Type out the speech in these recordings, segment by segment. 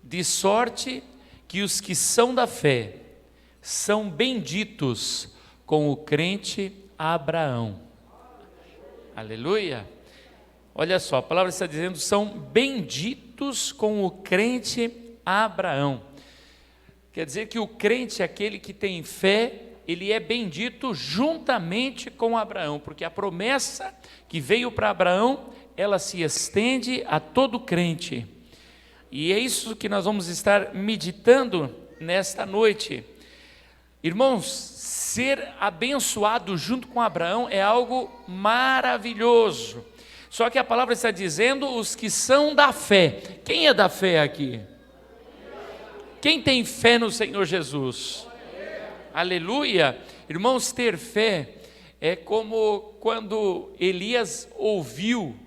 de sorte que os que são da fé são benditos com o crente Abraão. Aleluia! Olha só, a palavra está dizendo, são benditos com o crente Abraão. Quer dizer que o crente, aquele que tem fé, ele é bendito juntamente com Abraão, porque a promessa que veio para Abraão, ela se estende a todo crente. E é isso que nós vamos estar meditando nesta noite. Irmãos, ser abençoado junto com Abraão é algo maravilhoso. Só que a palavra está dizendo os que são da fé. Quem é da fé aqui? Quem tem fé no Senhor Jesus? Aleluia! Irmãos, ter fé é como quando Elias ouviu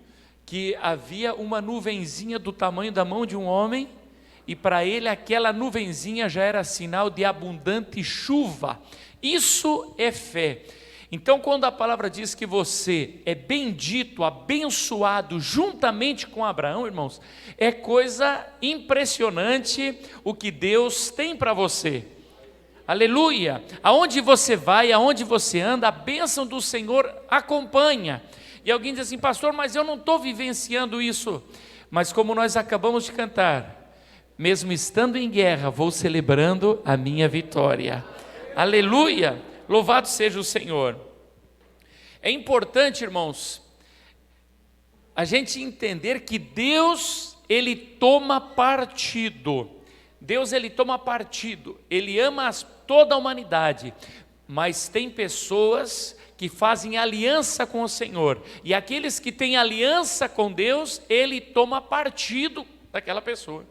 que havia uma nuvenzinha do tamanho da mão de um homem, e para ele aquela nuvenzinha já era sinal de abundante chuva. Isso é fé. Então, quando a palavra diz que você é bendito, abençoado juntamente com Abraão, irmãos, é coisa impressionante o que Deus tem para você. Aleluia! Aonde você vai, aonde você anda, a bênção do Senhor acompanha. E alguém diz assim, pastor, mas eu não estou vivenciando isso. Mas como nós acabamos de cantar, mesmo estando em guerra, vou celebrando a minha vitória. Aleluia! Louvado seja o Senhor. É importante, irmãos, a gente entender que Deus, Ele toma partido. Deus, Ele toma partido. Ele ama toda a humanidade. Mas tem pessoas que fazem aliança com o Senhor. E aqueles que têm aliança com Deus, Ele toma partido daquela pessoa.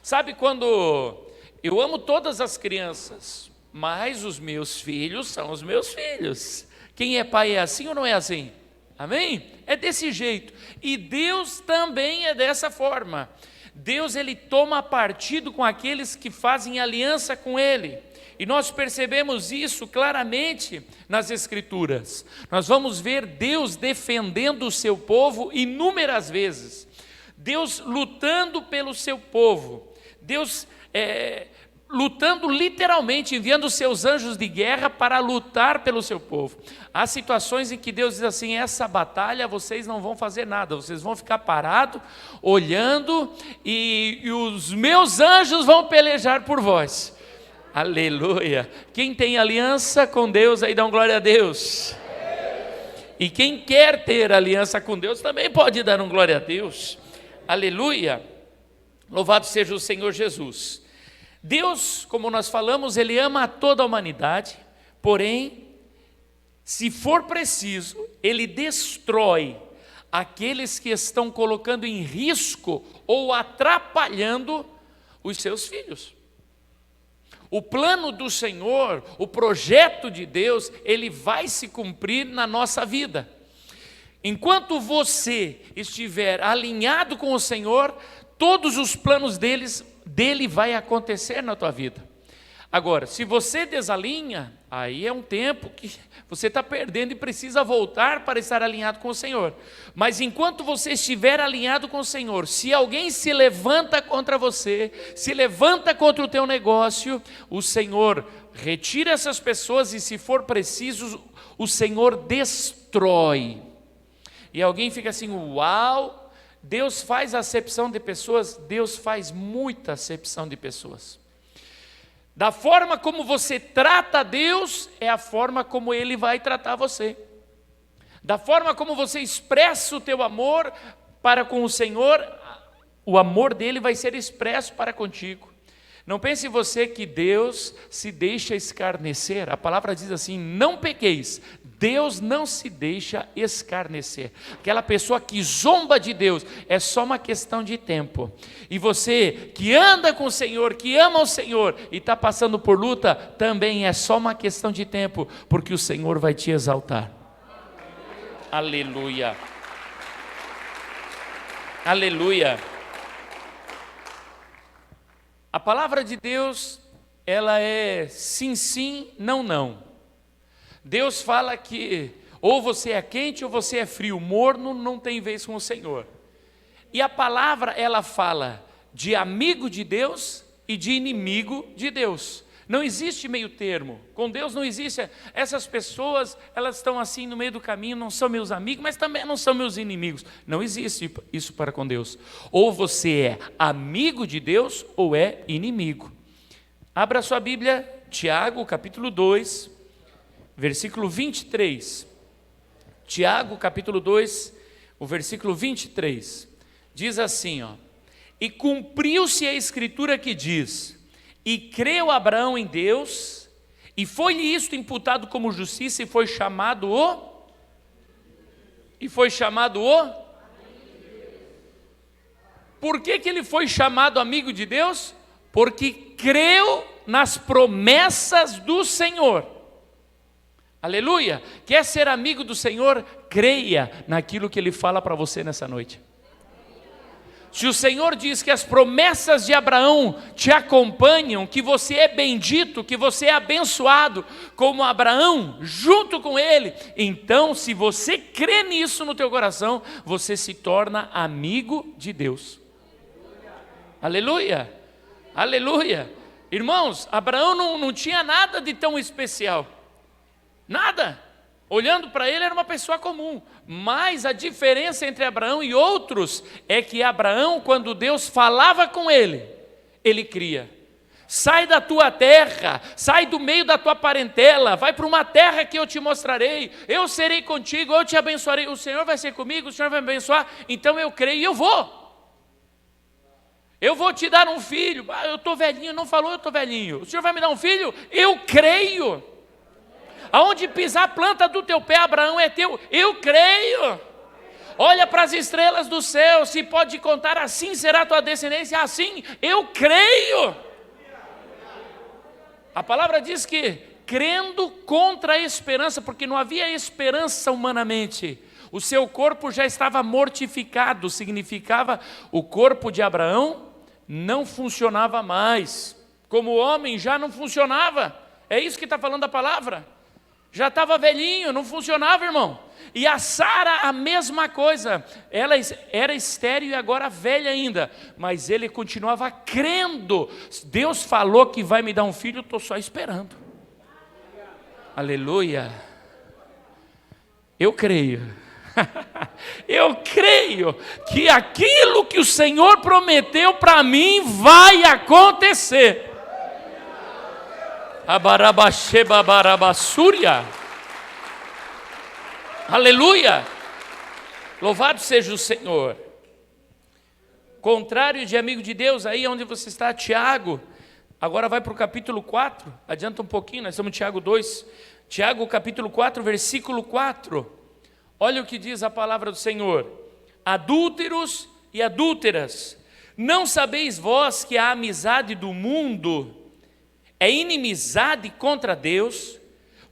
Sabe quando eu amo todas as crianças, mas os meus filhos são os meus filhos. Quem é pai é assim ou não é assim? Amém? É desse jeito. E Deus também é dessa forma. Deus, Ele toma partido com aqueles que fazem aliança com Ele. E nós percebemos isso claramente nas Escrituras. Nós vamos ver Deus defendendo o seu povo inúmeras vezes. Deus lutando pelo seu povo. Deus lutando literalmente, enviando seus anjos de guerra para lutar pelo seu povo. Há situações em que Deus diz assim, essa batalha vocês não vão fazer nada, vocês vão ficar parados, olhando, e os meus anjos vão pelejar por vós. Aleluia! Quem tem aliança com Deus, aí dá glória a Deus. E quem quer ter aliança com Deus, também pode dar glória a Deus. Aleluia! Louvado seja o Senhor Jesus. Deus, como nós falamos, Ele ama a toda a humanidade, porém, se for preciso, Ele destrói aqueles que estão colocando em risco ou atrapalhando os seus filhos. O plano do Senhor, o projeto de Deus, ele vai se cumprir na nossa vida. Enquanto você estiver alinhado com o Senhor, todos os planos dele vai acontecer na tua vida. Agora, se você desalinha, aí é um tempo que você está perdendo e precisa voltar para estar alinhado com o Senhor. Mas enquanto você estiver alinhado com o Senhor, se alguém se levanta contra você, se levanta contra o teu negócio, o Senhor retira essas pessoas e, se for preciso, o Senhor destrói. E alguém fica assim, uau, Deus faz acepção de pessoas? Deus faz muita acepção de pessoas. Da forma como você trata Deus, é a forma como Ele vai tratar você. Da forma como você expressa o teu amor para com o Senhor, o amor dele vai ser expresso para contigo. Não pense você que Deus se deixa escarnecer. A palavra diz assim, não pequeis. Deus não se deixa escarnecer. Aquela pessoa que zomba de Deus, é só uma questão de tempo. E você que anda com o Senhor, que ama o Senhor e está passando por luta, também é só uma questão de tempo, porque o Senhor vai te exaltar. Aleluia. Aleluia. A palavra de Deus, ela é sim, sim, não, não. Deus fala que ou você é quente ou você é frio, morno não tem vez com o Senhor. E a palavra, ela fala de amigo de Deus e de inimigo de Deus. Não existe meio termo. Com Deus não existe. Essas pessoas, elas estão assim no meio do caminho, não são meus amigos, mas também não são meus inimigos. Não existe isso para com Deus. Ou você é amigo de Deus ou é inimigo. Abra sua Bíblia, Tiago, capítulo 2, versículo 23. Tiago, capítulo 2, o versículo 23. Diz assim, ó: e cumpriu-se a escritura que diz: e creu Abraão em Deus, e foi-lhe isto imputado como justiça, e foi chamado o... Por que ele foi chamado amigo de Deus? Porque creu nas promessas do Senhor. Aleluia! Quer ser amigo do Senhor? Creia naquilo que Ele fala para você nessa noite. Se o Senhor diz que as promessas de Abraão te acompanham, que você é bendito, que você é abençoado como Abraão, junto com ele, então se você crê nisso no teu coração, você se torna amigo de Deus. Aleluia, aleluia. Irmãos, Abraão não tinha nada de tão especial, nada. Olhando para ele, era uma pessoa comum. Mas a diferença entre Abraão e outros é que Abraão, quando Deus falava com ele, ele cria. Sai da tua terra, sai do meio da tua parentela, vai para uma terra que eu te mostrarei, eu serei contigo, eu te abençoarei, o Senhor vai ser comigo, o Senhor vai me abençoar, então eu creio e eu vou. Eu vou te dar um filho. Eu estou velhinho, não falou eu estou velhinho. O Senhor vai me dar um filho? Eu creio. Aonde pisar a planta do teu pé, Abraão, é teu. Eu creio. Olha para as estrelas do céu, se pode contar, assim será a tua descendência, assim, eu creio. A palavra diz que, crendo contra a esperança, porque não havia esperança humanamente, o seu corpo já estava mortificado, significava o corpo de Abraão não funcionava mais, como homem já não funcionava, é isso que está falando a palavra. Já estava velhinho, não funcionava, irmão. E a Sara, a mesma coisa. Ela era estéril e agora velha ainda. Mas ele continuava crendo. Deus falou que vai me dar um filho, eu estou só esperando. Aleluia. Eu creio. Eu creio que aquilo que o Senhor prometeu para mim vai acontecer. Abarabaxebabarabassúria. Aleluia. Louvado seja o Senhor. Contrário de amigo de Deus, aí onde você está, Tiago. Agora vai para o capítulo 4. Adianta um pouquinho, nós estamos em Tiago 2. Tiago capítulo 4, versículo 4. Olha o que diz a palavra do Senhor: adúlteros e adúlteras, não sabeis vós que a amizade do mundo é inimizade contra Deus?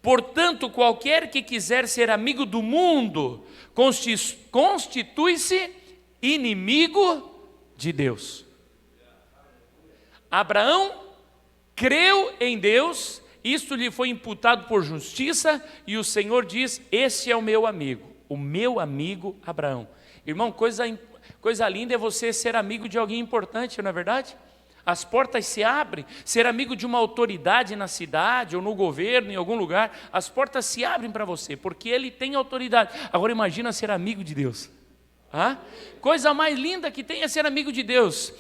Portanto, qualquer que quiser ser amigo do mundo, constitui-se inimigo de Deus. Abraão creu em Deus, isto lhe foi imputado por justiça, e o Senhor diz: esse é o meu amigo Abraão. Irmão, coisa linda é você ser amigo de alguém importante, não é verdade? As portas se abrem, ser amigo de uma autoridade na cidade ou no governo, em algum lugar, as portas se abrem para você, porque ele tem autoridade. Agora imagina ser amigo de Deus. Coisa mais linda que tem é ser amigo de Deus.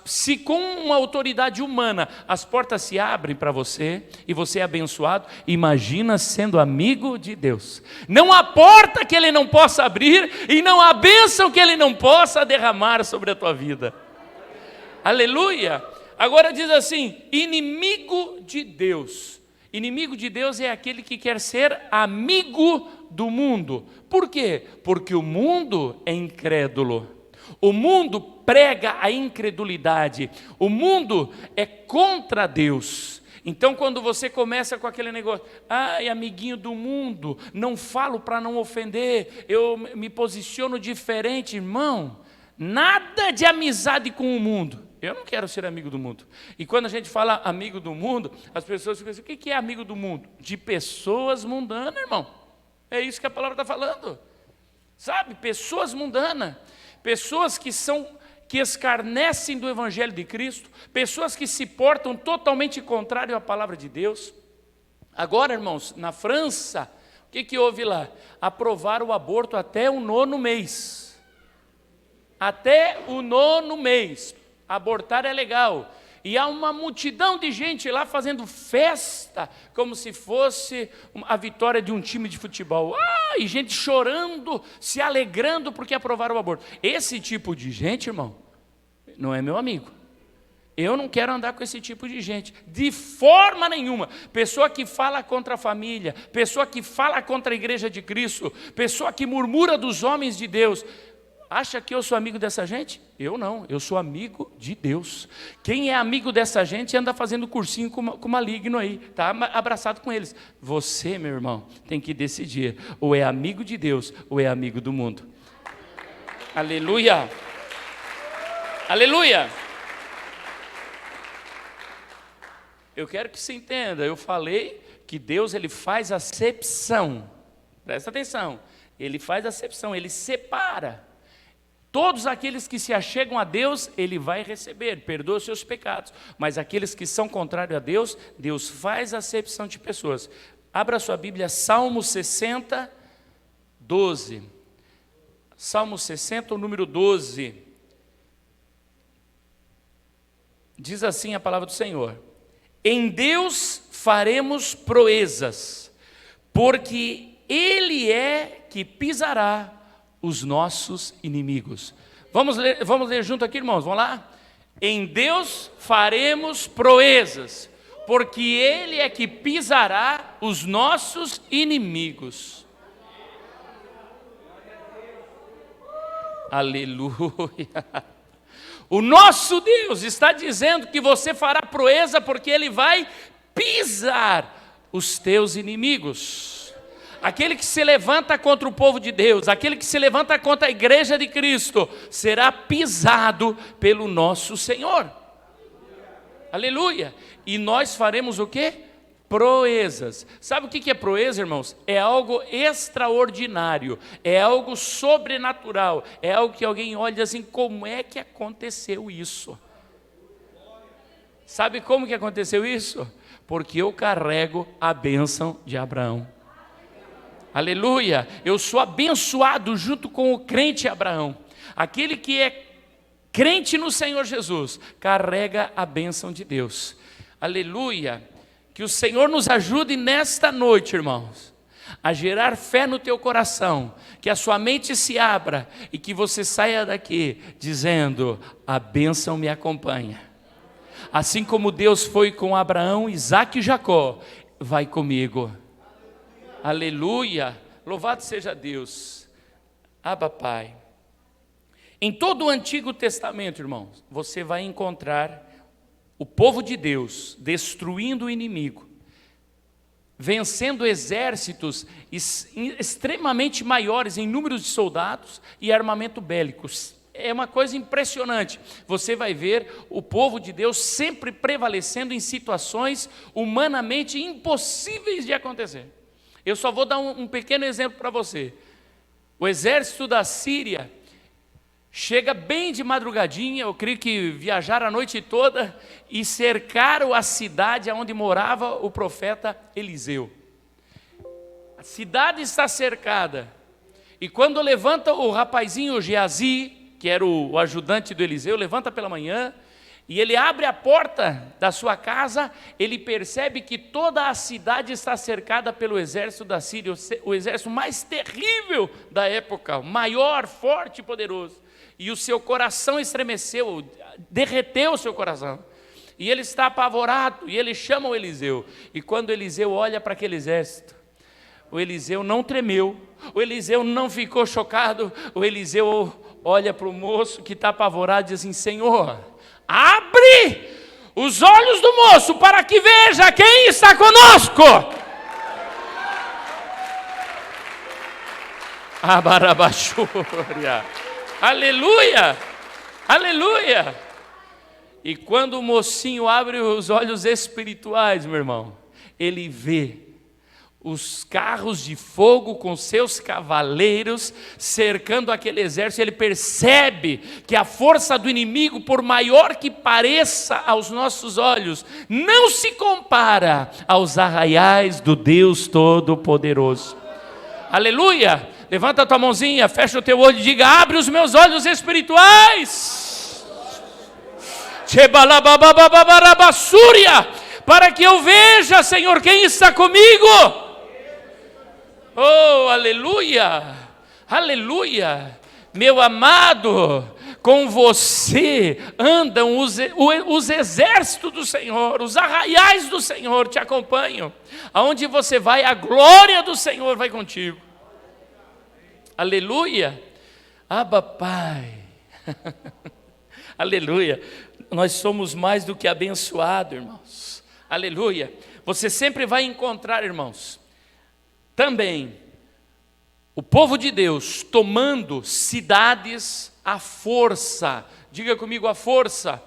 Se com uma autoridade humana as portas se abrem para você e você é abençoado, imagina sendo amigo de Deus. Não há porta que Ele não possa abrir e não há bênção que Ele não possa derramar sobre a tua vida. Aleluia. Agora diz assim: inimigo de Deus. Inimigo de Deus é aquele que quer ser amigo do mundo. Por quê? Porque o mundo é incrédulo. O mundo prega a incredulidade. O mundo é contra Deus. Então, quando você começa com aquele negócio, amiguinho do mundo, não falo para não ofender, eu me posiciono diferente, irmão, nada de amizade com o mundo. Eu não quero ser amigo do mundo. E quando a gente fala amigo do mundo, as pessoas ficam assim: o que é amigo do mundo? De pessoas mundanas, irmão. É isso que a palavra está falando. Sabe, pessoas mundanas. Pessoas que que escarnecem do Evangelho de Cristo, pessoas que se portam totalmente contrário à palavra de Deus. Agora, irmãos, na França, o que houve lá? Aprovaram o aborto até o 9º mês. Até o 9º mês. Abortar é legal. E há uma multidão de gente lá fazendo festa, como se fosse a vitória de um time de futebol. E gente chorando, se alegrando porque aprovaram o aborto. Esse tipo de gente, irmão, não é meu amigo. Eu não quero andar com esse tipo de gente, de forma nenhuma. Pessoa que fala contra a família, pessoa que fala contra a igreja de Cristo, pessoa que murmura dos homens de Deus. Acha que eu sou amigo dessa gente? Eu não, eu sou amigo de Deus. Quem é amigo dessa gente anda fazendo cursinho com maligno aí, está abraçado com eles. Você, meu irmão, tem que decidir, ou é amigo de Deus, ou é amigo do mundo. Aleluia! Aleluia! Eu quero que você entenda, eu falei que Deus ele faz acepção. Presta atenção, ele faz acepção, ele separa. Todos aqueles que se achegam a Deus, Ele vai receber, perdoa os seus pecados. Mas aqueles que são contrários a Deus, Deus faz acepção de pessoas. Abra sua Bíblia, Salmo 60, 12. Salmo 60, o número 12. Diz assim a palavra do Senhor: em Deus faremos proezas, porque Ele é que pisará os nossos inimigos. Vamos ler junto aqui, irmãos, vamos lá? Em Deus faremos proezas, porque Ele é que pisará os nossos inimigos. Aleluia! O nosso Deus está dizendo que você fará proeza, porque Ele vai pisar os teus inimigos. Aquele que se levanta contra o povo de Deus, aquele que se levanta contra a igreja de Cristo, será pisado pelo nosso Senhor. Aleluia! E nós faremos o quê? Proezas. Sabe o que é proeza, irmãos? É algo extraordinário, é algo sobrenatural, é algo que alguém olha assim, como é que aconteceu isso? Sabe como que aconteceu isso? Porque eu carrego a bênção de Abraão. Aleluia, eu sou abençoado junto com o crente Abraão. Aquele que é crente no Senhor Jesus, carrega a bênção de Deus. Aleluia, que o Senhor nos ajude nesta noite, irmãos, a gerar fé no teu coração, que a sua mente se abra e que você saia daqui dizendo: a bênção me acompanha. Assim como Deus foi com Abraão, Isaque e Jacó, vai comigo. Aleluia, louvado seja Deus. Abba, Pai. Em todo o Antigo Testamento, irmãos, você vai encontrar o povo de Deus destruindo o inimigo, vencendo exércitos extremamente maiores em números de soldados e armamento bélicos. É uma coisa impressionante. Você vai ver o povo de Deus sempre prevalecendo em situações humanamente impossíveis de acontecer. Eu só vou dar um pequeno exemplo para você. O exército da Síria chega bem de madrugadinha, eu creio que viajaram a noite toda e cercaram a cidade onde morava o profeta Eliseu. A cidade está cercada. E quando levanta o rapazinho Geazi, que era o ajudante do Eliseu, levanta pela manhã, e ele abre a porta da sua casa, ele percebe que toda a cidade está cercada pelo exército da Síria, o exército mais terrível da época, maior, forte e poderoso. E o seu coração estremeceu, derreteu o seu coração. E ele está apavorado, e ele chama o Eliseu. E quando Eliseu olha para aquele exército, o Eliseu não tremeu, o Eliseu não ficou chocado, o Eliseu olha para o moço que está apavorado e diz assim: Senhor, abre os olhos do moço para que veja quem está conosco. Abarabachúria. Aleluia, aleluia. E quando o mocinho abre os olhos espirituais, meu irmão, ele vê os carros de fogo com seus cavaleiros cercando aquele exército. Ele percebe que a força do inimigo, por maior que pareça aos nossos olhos, não se compara aos arraiais do Deus Todo-Poderoso. Aleluia! Levanta a tua mãozinha, fecha o teu olho e diga: abre os meus olhos espirituais, para que eu veja, Senhor, quem está comigo. Oh, aleluia, aleluia. Meu amado, com você andam os exércitos do Senhor, os arraiais do Senhor te acompanham. Aonde você vai, a glória do Senhor vai contigo. Aleluia. Abba, Pai. Aleluia. Nós somos mais do que abençoados, irmãos. Aleluia. Você sempre vai encontrar, irmãos, também o povo de Deus tomando cidades à força. Diga comigo: a força.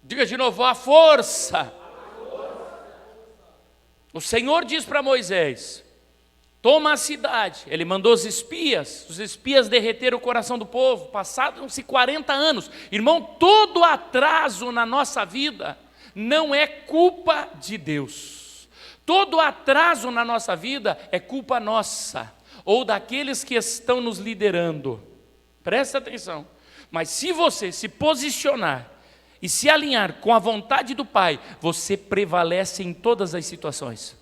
Diga de novo: a força. O Senhor diz para Moisés: toma a cidade. Ele mandou os espias derreteram o coração do povo. Passaram-se 40 anos. Irmão, todo atraso na nossa vida não é culpa de Deus. Todo atraso na nossa vida é culpa nossa, ou daqueles que estão nos liderando. Presta atenção. Mas se você se posicionar e se alinhar com a vontade do Pai, você prevalece em todas as situações.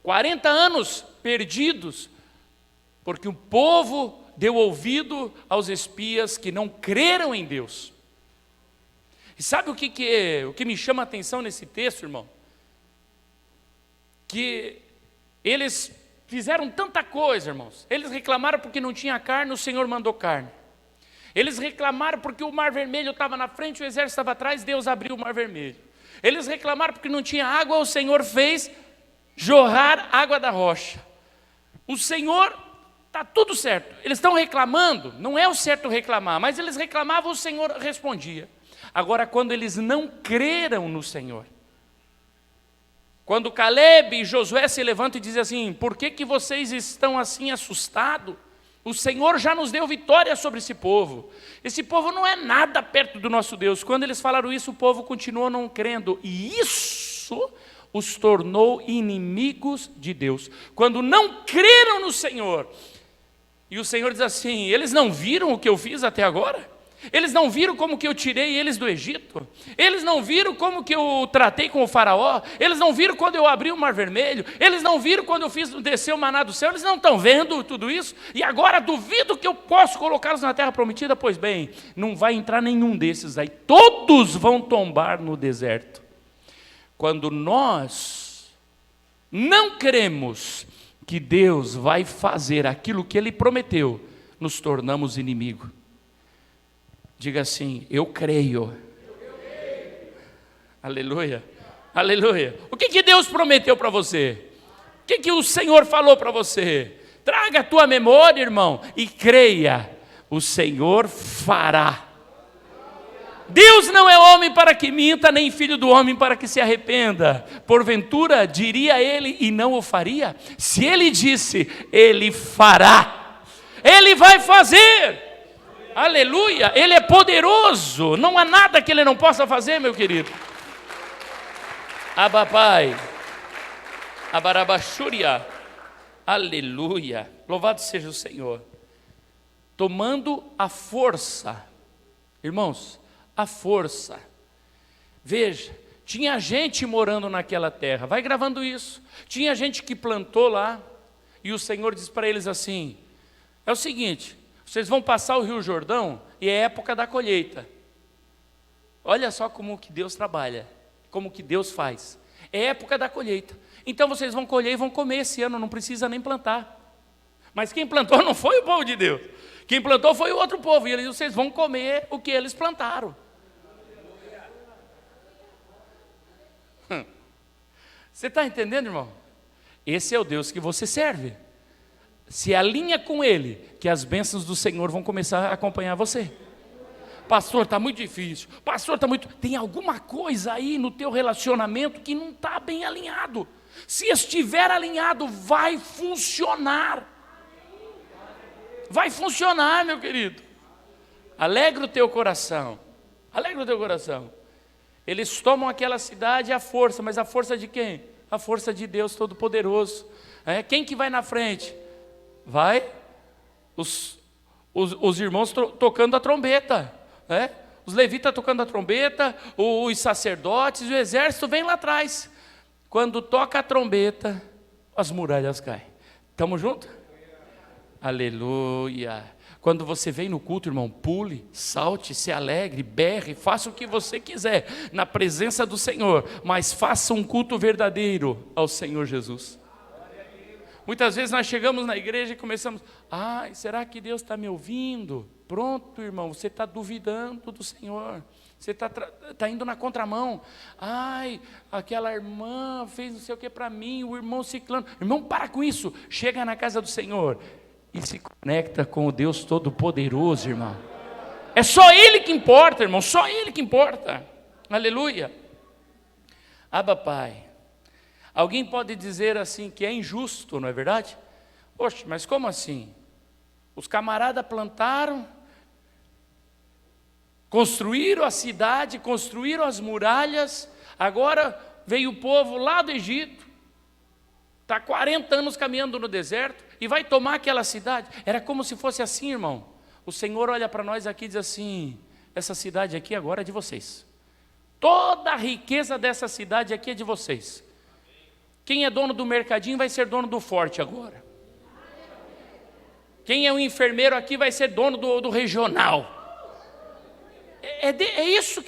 40 anos perdidos, porque o povo deu ouvido aos espias que não creram em Deus. E sabe o que me chama a atenção nesse texto, irmão? Que eles fizeram tanta coisa, irmãos. Eles reclamaram porque não tinha carne, o Senhor mandou carne. Eles reclamaram porque o Mar Vermelho estava na frente, o exército estava atrás, Deus abriu o Mar Vermelho. Eles reclamaram porque não tinha água, o Senhor fez jorrar água da rocha. O Senhor, está tudo certo. Eles estão reclamando, não é o certo reclamar, mas eles reclamavam, o Senhor respondia. Agora, quando eles não creram no Senhor, quando Caleb e Josué se levantam e dizem assim: por que vocês estão assim assustados? O Senhor já nos deu vitória sobre esse povo. Esse povo não é nada perto do nosso Deus. Quando eles falaram isso, o povo continuou não crendo. E isso os tornou inimigos de Deus. Quando não creram no Senhor. E o Senhor diz assim: eles não viram o que eu fiz até agora? Eles não viram como que eu tirei eles do Egito? Eles não viram como que eu tratei com o faraó? Eles não viram quando eu abri o Mar Vermelho? Eles não viram quando eu fiz descer o maná do céu? Eles não estão vendo tudo isso? E agora duvido que eu posso colocá-los na terra prometida? Pois bem, não vai entrar nenhum desses aí. Todos vão tombar no deserto. Quando nós não cremos que Deus vai fazer aquilo que Ele prometeu, nos tornamos inimigos. Diga assim: eu creio. Aleluia, aleluia. O que Deus prometeu para você? O que o Senhor falou para você? Traga a tua memória, irmão, e creia, o Senhor fará. Deus não é homem para que minta, nem filho do homem para que se arrependa. Porventura, diria ele e não o faria? Se ele disse, ele fará. Ele vai fazer. Aleluia, Ele é poderoso, não há nada que Ele não possa fazer, meu querido. Abba, Pai, Abarabachúria, aleluia, louvado seja o Senhor. Tomando a força, irmãos, a força. Veja, tinha gente morando naquela terra, vai gravando isso. Tinha gente que plantou lá, e o Senhor diz para eles assim: é o seguinte, vocês vão passar o Rio Jordão e é época da colheita. Olha só como que Deus trabalha, como que Deus faz. É época da colheita. Então vocês vão colher e vão comer esse ano, não precisa nem plantar. Mas quem plantou não foi o povo de Deus. Quem plantou foi o outro povo. E ele disse: vocês vão comer o que eles plantaram. Você está entendendo, irmão? Esse é o Deus que você serve. Se alinha com Ele, que as bênçãos do Senhor vão começar a acompanhar você. Pastor, está muito difícil. Pastor, está muito... Tem alguma coisa aí no teu relacionamento que não está bem alinhado. Se estiver alinhado, vai funcionar. Vai funcionar, meu querido. Alegra o teu coração. Alegra o teu coração. Eles tomam aquela cidade à força, mas a força de quem? A força de Deus Todo-Poderoso. Quem que vai na frente? Vai os irmãos tocando a trombeta. Os levitas tocando a trombeta, os sacerdotes, o exército vem lá atrás. Quando toca a trombeta, as muralhas caem. Estamos juntos? Aleluia. Quando você vem no culto, irmão, pule, salte, se alegre, berre, faça o que você quiser na presença do Senhor, mas faça um culto verdadeiro ao Senhor Jesus. Muitas vezes nós chegamos na igreja e começamos, será que Deus está me ouvindo? Pronto, irmão, você está duvidando do Senhor, você está indo na contramão. Aquela irmã fez não sei o que para mim, o irmão ciclano. Irmão, para com isso, chega na casa do Senhor e se conecta com o Deus Todo-Poderoso, irmão. É só Ele que importa, irmão, só Ele que importa. Aleluia. Abba, Pai. Alguém pode dizer assim que é injusto, não é verdade? Poxa, mas como assim? Os camaradas plantaram, construíram a cidade, construíram as muralhas, agora veio o povo lá do Egito, está 40 anos caminhando no deserto e vai tomar aquela cidade. Era como se fosse assim, irmão. O Senhor olha para nós aqui e diz assim, essa cidade aqui agora é de vocês. Toda a riqueza dessa cidade aqui é de vocês. Quem é dono do mercadinho vai ser dono do forte agora. Quem é o enfermeiro aqui vai ser dono do regional. É isso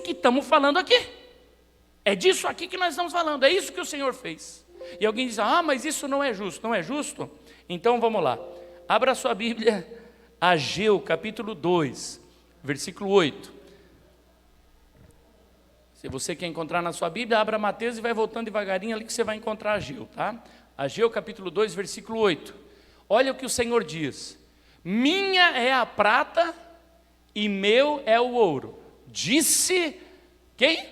que estamos falando aqui. É disso aqui que nós estamos falando. É isso que o Senhor fez. E alguém diz, mas isso não é justo. Não é justo? Então vamos lá. Abra sua Bíblia, Ageu, capítulo 2, versículo 8. Se você quer encontrar na sua Bíblia, abra Mateus e vai voltando devagarinho ali que você vai encontrar Ageu, tá? Ageu, capítulo 2, versículo 8. Olha o que o Senhor diz. Minha é a prata e meu é o ouro. Disse quem?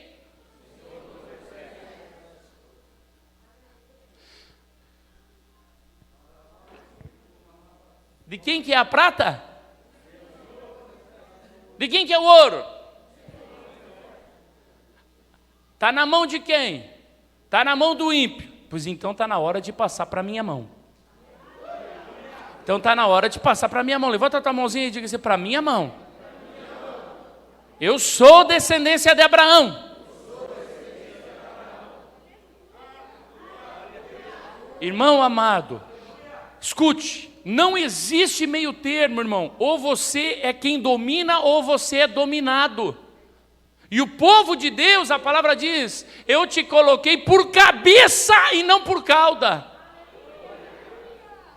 De quem que é a prata? De quem que é o ouro? Está na mão de quem? Está na mão do ímpio. Pois então está na hora de passar para a minha mão. Então está na hora de passar para a minha mão. Levanta a tua mãozinha e diga assim, para a minha mão. Eu sou descendência de Abraão. Irmão amado, escute, não existe meio termo, irmão. Ou você é quem domina ou você é dominado. E o povo de Deus, a palavra diz, eu te coloquei por cabeça e não por cauda.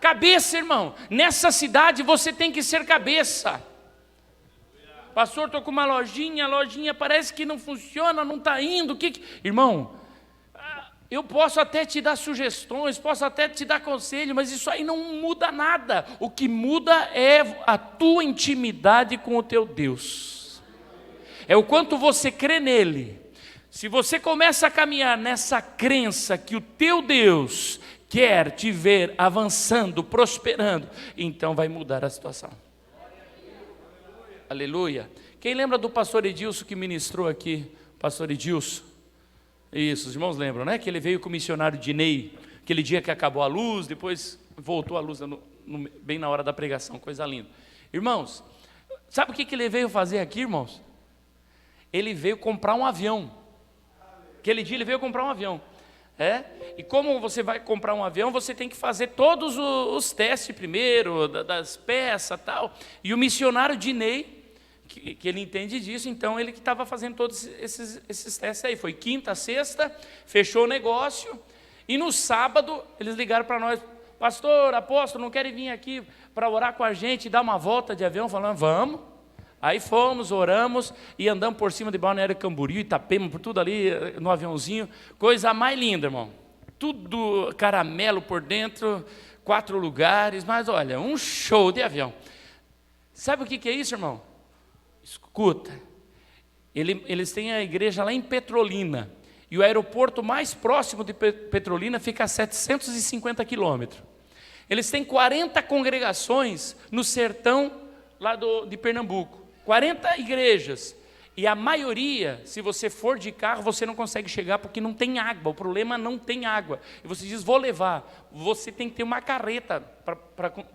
Cabeça, irmão. Nessa cidade você tem que ser cabeça. Pastor, estou com uma lojinha, a lojinha parece que não funciona, não está indo. Irmão, eu posso até te dar sugestões, posso até te dar conselho, mas isso aí não muda nada. O que muda é a tua intimidade com o teu Deus. É o quanto você crê nele. Se você começa a caminhar nessa crença que o teu Deus quer te ver avançando, prosperando, então vai mudar a situação. Aleluia. Quem lembra do pastor Edilson que ministrou aqui? Pastor Edilson. Isso, os irmãos lembram, né? Que ele veio com o missionário Dinei, aquele dia que acabou a luz, depois voltou a luz bem na hora da pregação, coisa linda. Irmãos, sabe o que ele veio fazer aqui, irmãos? Ele veio comprar um avião. Aquele dia ele veio comprar um avião. E como você vai comprar um avião, você tem que fazer todos os testes primeiro, das peças e tal. E o missionário Dinei, que ele entende disso, então ele que estava fazendo todos esses testes aí. Foi quinta, sexta, fechou o negócio. E no sábado, eles ligaram para nós, pastor, apóstolo, não querem vir aqui para orar com a gente e dar uma volta de avião? Falando, vamos. Aí fomos, oramos e andamos por cima de Balneário Camboriú, Itapema, por tudo ali no aviãozinho. Coisa mais linda, irmão. Tudo caramelo por dentro, 4 lugares, mas olha, um show de avião. Sabe o que é isso, irmão? Escuta, eles têm a igreja lá em Petrolina, e o aeroporto mais próximo de Petrolina fica a 750 quilômetros. Eles têm 40 congregações no sertão lá de Pernambuco, 40 igrejas, e a maioria, se você for de carro, você não consegue chegar porque não tem água, o problema não tem água, e você diz, vou levar, você tem que ter uma carreta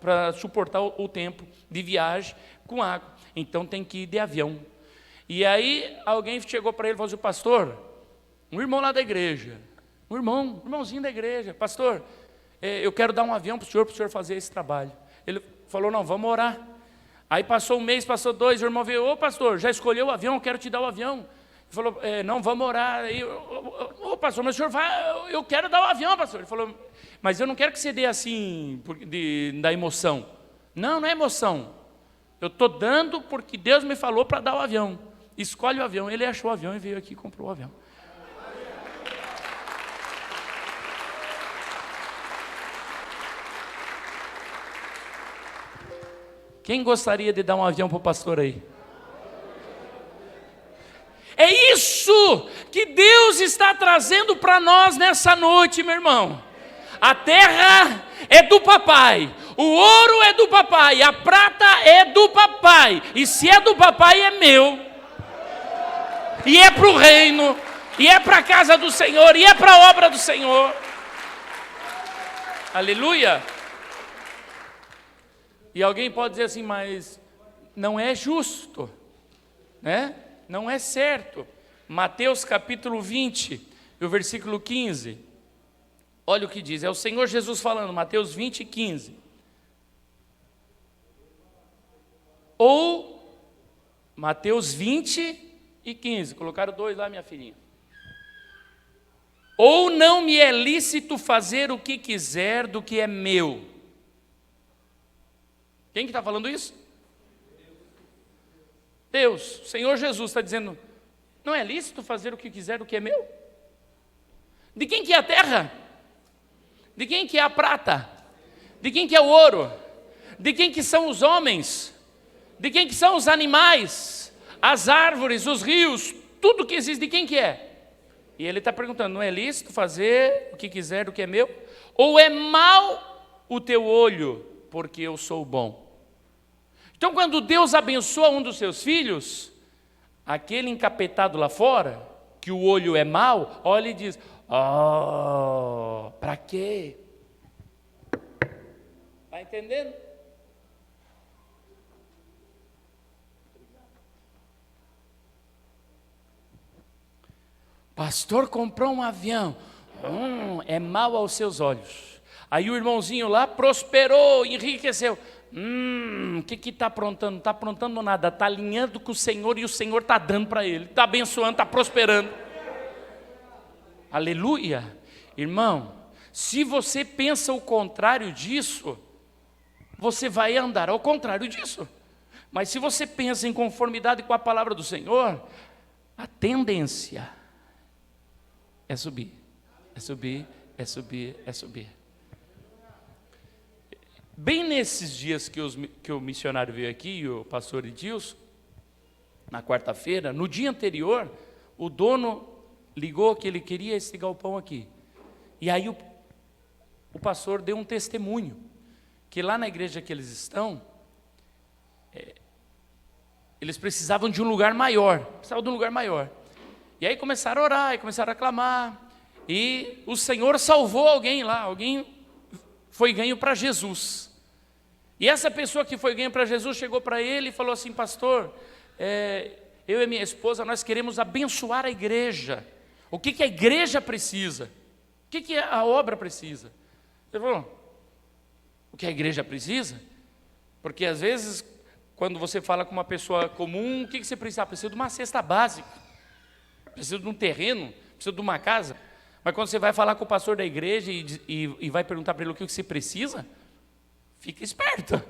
para suportar o tempo de viagem com água, então tem que ir de avião. E aí alguém chegou para ele e falou assim, pastor, um irmão lá da igreja, um irmãozinho da igreja, pastor, eu quero dar um avião para o senhor fazer esse trabalho. Ele falou, não, vamos orar. Aí passou um mês, passou 2, o irmão veio, ô pastor, já escolheu o avião, eu quero te dar o avião. Ele falou, não, vamos orar. Aí, ô pastor, mas o senhor vai, eu quero dar o avião, pastor. Ele falou, mas eu não quero que você dê assim, da emoção. Não, não é emoção. Eu estou dando porque Deus me falou para dar o avião. Escolhe o avião. Ele achou o avião e veio aqui e comprou o avião. Quem gostaria de dar um avião para o pastor aí? É isso que Deus está trazendo para nós nessa noite, meu irmão. A terra é do papai, o ouro é do papai, a prata é do papai, e se é do papai é meu, e é para o reino, e é para a casa do Senhor, e é para a obra do Senhor. Aleluia. E alguém pode dizer assim, mas não é justo, né? Não é certo. Mateus capítulo 20, o versículo 15. Olha o que diz, é o Senhor Jesus falando, Mateus 20, 15. Ou, Mateus 20 e 15, colocaram 2 lá, minha filhinha. Ou não me é lícito fazer o que quiser do que é meu. Quem que está falando isso? Deus, o Senhor Jesus está dizendo, não é lícito fazer o que quiser do que é meu? De quem que é a terra? De quem que é a prata? De quem que é o ouro? De quem que são os homens? De quem que são os animais? As árvores, os rios, tudo que existe, de quem que é? E ele está perguntando, não é lícito fazer o que quiser do que é meu? Ou é mau o teu olho, porque eu sou bom? Então, quando Deus abençoa um dos seus filhos, aquele encapetado lá fora, que o olho é mau, olha e diz, para quê? Está entendendo? Pastor comprou um avião, é mau aos seus olhos. Aí o irmãozinho lá prosperou, enriqueceu. O que está aprontando? Não está aprontando nada, está alinhando com o Senhor e o Senhor está dando para ele, está abençoando, está prosperando. Aleluia. Irmão, se você pensa o contrário disso, você vai andar ao contrário disso. Mas se você pensa em conformidade com a palavra do Senhor, a tendência é subir, é subir, é subir, é subir. Bem nesses dias que o missionário veio aqui, o pastor Edilson, na quarta-feira, no dia anterior, o dono ligou que ele queria esse galpão aqui. E aí o pastor deu um testemunho, que lá na igreja que eles estão, eles precisavam de um lugar maior, E aí começaram a orar, e começaram a clamar, e o Senhor salvou alguém lá, alguém foi ganho para Jesus. E essa pessoa que foi ganho para Jesus chegou para ele e falou assim, pastor, eu e minha esposa, nós queremos abençoar a igreja. O que a igreja precisa? O que a obra precisa? Ele falou, o que a igreja precisa? Porque às vezes, quando você fala com uma pessoa comum, o que você precisa? Precisa de uma cesta básica, precisa de um terreno, precisa de uma casa. Mas quando você vai falar com o pastor da igreja e vai perguntar para ele o que você precisa, fica esperto.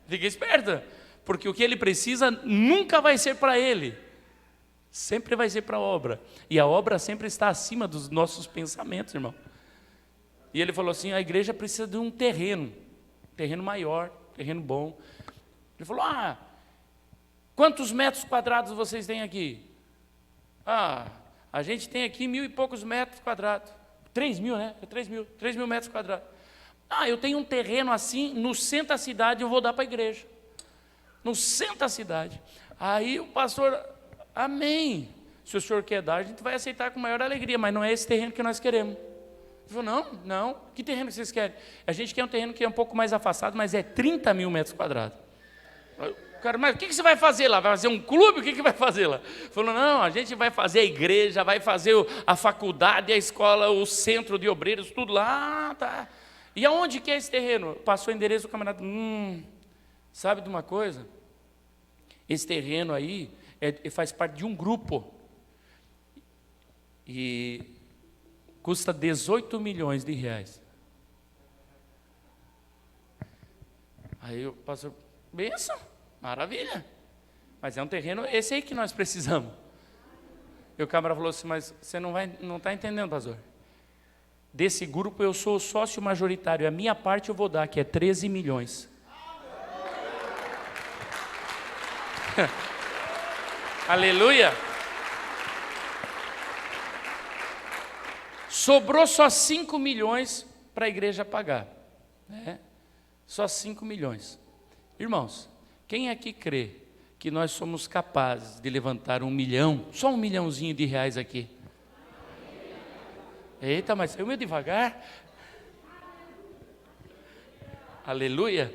Fica esperto. Porque o que ele precisa nunca vai ser para ele. Sempre vai ser para a obra. E a obra sempre está acima dos nossos pensamentos, irmão. E ele falou assim, a igreja precisa de um terreno maior, terreno bom. Ele falou, Quantos metros quadrados vocês têm aqui? A gente tem aqui 1.000 e poucos metros quadrados. 3.000, né? 3.000 metros quadrados. Eu tenho um terreno assim, no centro da cidade, eu vou dar para a igreja. No centro da cidade. Aí o pastor, amém. Se o senhor quer dar, a gente vai aceitar com maior alegria, mas não é esse terreno que nós queremos. Ele falou, não. Que terreno que vocês querem? A gente quer um terreno que é um pouco mais afastado, mas é 30.000 metros quadrados. Cara, mas o que você vai fazer lá? Vai fazer um clube? O que vai fazer lá? Falou, não, a gente vai fazer a igreja, vai fazer a faculdade, a escola, o centro de obreiros, tudo lá, tá. E aonde que é esse terreno? Passou o endereço do camarada. Sabe de uma coisa? Esse terreno aí faz parte de um grupo. E custa 18 milhões de reais. Aí o pastor, benção. Maravilha, mas é um terreno, esse aí que nós precisamos. E o camarada falou assim, mas você não está entendendo, pastor. Desse grupo eu sou sócio majoritário, a minha parte eu vou dar, que é 13 milhões. Aleluia. Sobrou só 5 milhões para a igreja pagar. Só 5 milhões. Irmãos, quem aqui crê que nós somos capazes de levantar 1 milhão, só 1 milhãozinho de reais aqui? Eita, mas saiu meio devagar. Aleluia.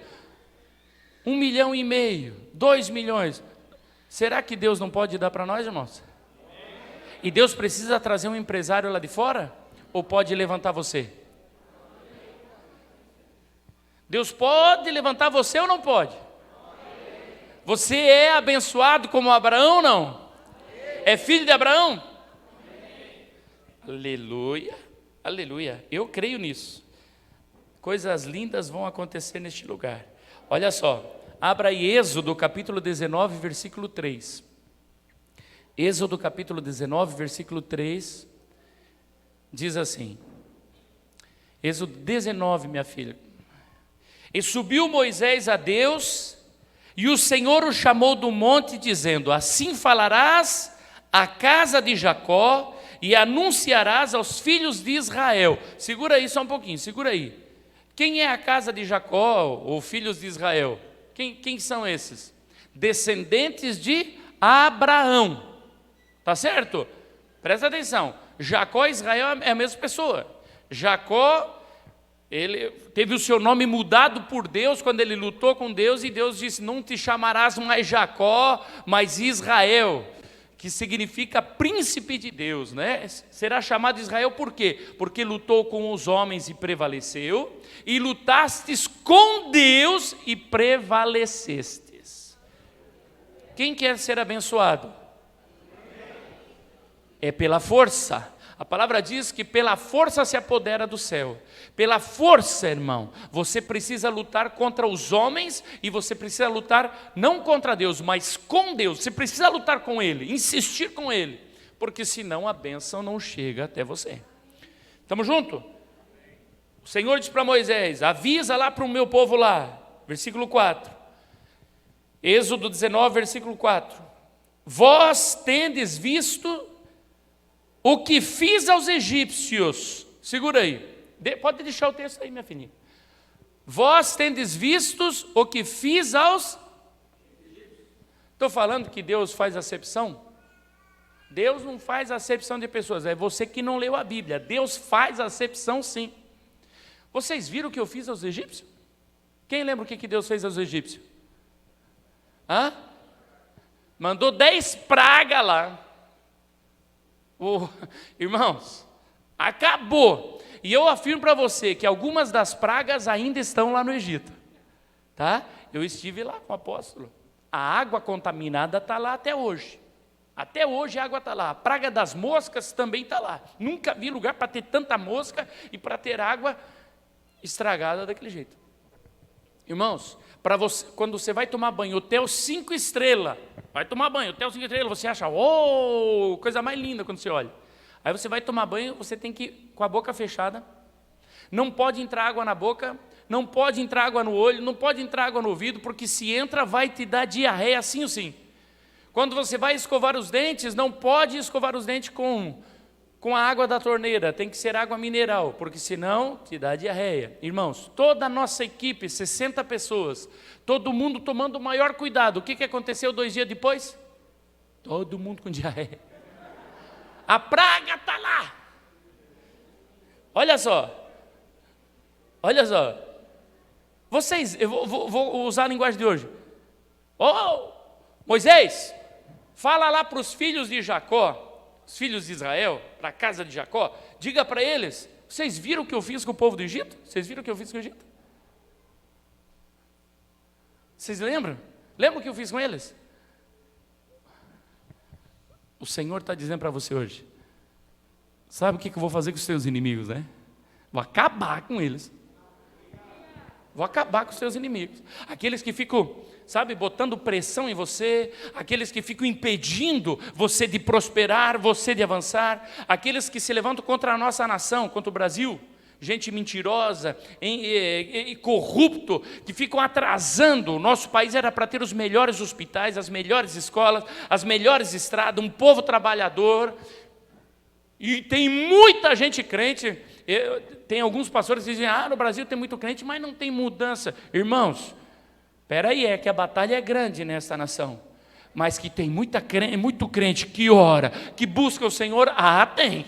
1,5 milhão, 2 milhões. Será que Deus não pode dar para nós, irmãos? E Deus precisa trazer um empresário lá de fora? Ou pode levantar você? Deus pode levantar você ou não pode? Você é abençoado como Abraão ou não? É filho de Abraão? Aleluia, aleluia. Eu creio nisso. Coisas lindas vão acontecer neste lugar. Olha só, abra aí Êxodo capítulo 19, versículo 3. Êxodo capítulo 19, versículo 3, diz assim. Êxodo 19, minha filha. E subiu Moisés a Deus, e o Senhor o chamou do monte, dizendo, assim falarás à casa de Jacó, e anunciarás aos filhos de Israel. Segura aí só um pouquinho, segura aí. Quem é a casa de Jacó, ou filhos de Israel? Quem são esses? Descendentes de Abraão. Tá certo? Presta atenção. Jacó e Israel é a mesma pessoa. Jacó, ele teve o seu nome mudado por Deus quando ele lutou com Deus, e Deus disse, não te chamarás mais Jacó, mas Israel, que significa príncipe de Deus, né? Será chamado Israel por quê? Porque lutou com os homens e prevaleceu, e lutastes com Deus e prevalecestes. Quem quer ser abençoado? É pela força. A palavra diz que pela força se apodera do céu. Pela força, irmão, você precisa lutar contra os homens, e você precisa lutar não contra Deus, mas com Deus. Você precisa lutar com Ele, insistir com Ele, porque senão a bênção não chega até você. Estamos juntos? O Senhor disse para Moisés, avisa lá para o meu povo lá, versículo 4. Êxodo 19, versículo 4. Vós tendes visto o que fiz aos egípcios. Segura aí. Pode deixar o texto aí, minha filhinha. Vós tendes vistos o que fiz aos... Estou falando que Deus faz acepção? Deus não faz acepção de pessoas. É você que não leu a Bíblia. Deus faz acepção, sim. Vocês viram o que eu fiz aos egípcios? Quem lembra o que Deus fez aos egípcios? Mandou 10 pragas lá. Irmãos, acabou. E eu afirmo para você que algumas das pragas ainda estão lá no Egito, tá? Eu estive lá com o apóstolo. A água contaminada está lá até hoje. Até hoje a água está lá. A praga das moscas também está lá. Nunca vi lugar para ter tanta mosca e para ter água estragada daquele jeito. Irmãos, para você, quando você vai tomar banho, hotel 5 estrelas, vai tomar banho, hotel 5 estrelas, você acha, coisa mais linda quando você olha. Aí você vai tomar banho, você tem que ir com a boca fechada, não pode entrar água na boca, não pode entrar água no olho, não pode entrar água no ouvido, porque se entra vai te dar diarreia assim ou sim. Quando você vai escovar os dentes, não pode escovar os dentes com a água da torneira, tem que ser água mineral, porque senão te dá diarreia. Irmãos, toda a nossa equipe, 60 pessoas, todo mundo tomando o maior cuidado. O que aconteceu 2 dias depois? Todo mundo com diarreia. A praga está lá. Olha só. Vocês, eu vou usar a linguagem de hoje. Moisés, fala lá para os filhos de Jacó, os filhos de Israel, para a casa de Jacó, diga para eles, vocês viram o que eu fiz com o povo do Egito? Vocês viram o que eu fiz com o Egito? Vocês lembram? Lembram o que eu fiz com eles? O Senhor está dizendo para você hoje, sabe o que eu vou fazer com os seus inimigos, né? Vou acabar com eles. Vou acabar com os seus inimigos. Aqueles que ficam, botando pressão em você, aqueles que ficam impedindo você de prosperar, você de avançar, aqueles que se levantam contra a nossa nação, contra o Brasil, gente mentirosa e corrupto, que ficam atrasando. O nosso país era para ter os melhores hospitais, as melhores escolas, as melhores estradas, um povo trabalhador, e tem muita gente crente. Tem alguns pastores que dizem, no Brasil tem muito crente, mas não tem mudança. Irmãos, espera aí, é que a batalha é grande nessa nação, mas que tem muito crente que ora, que busca o Senhor, tem.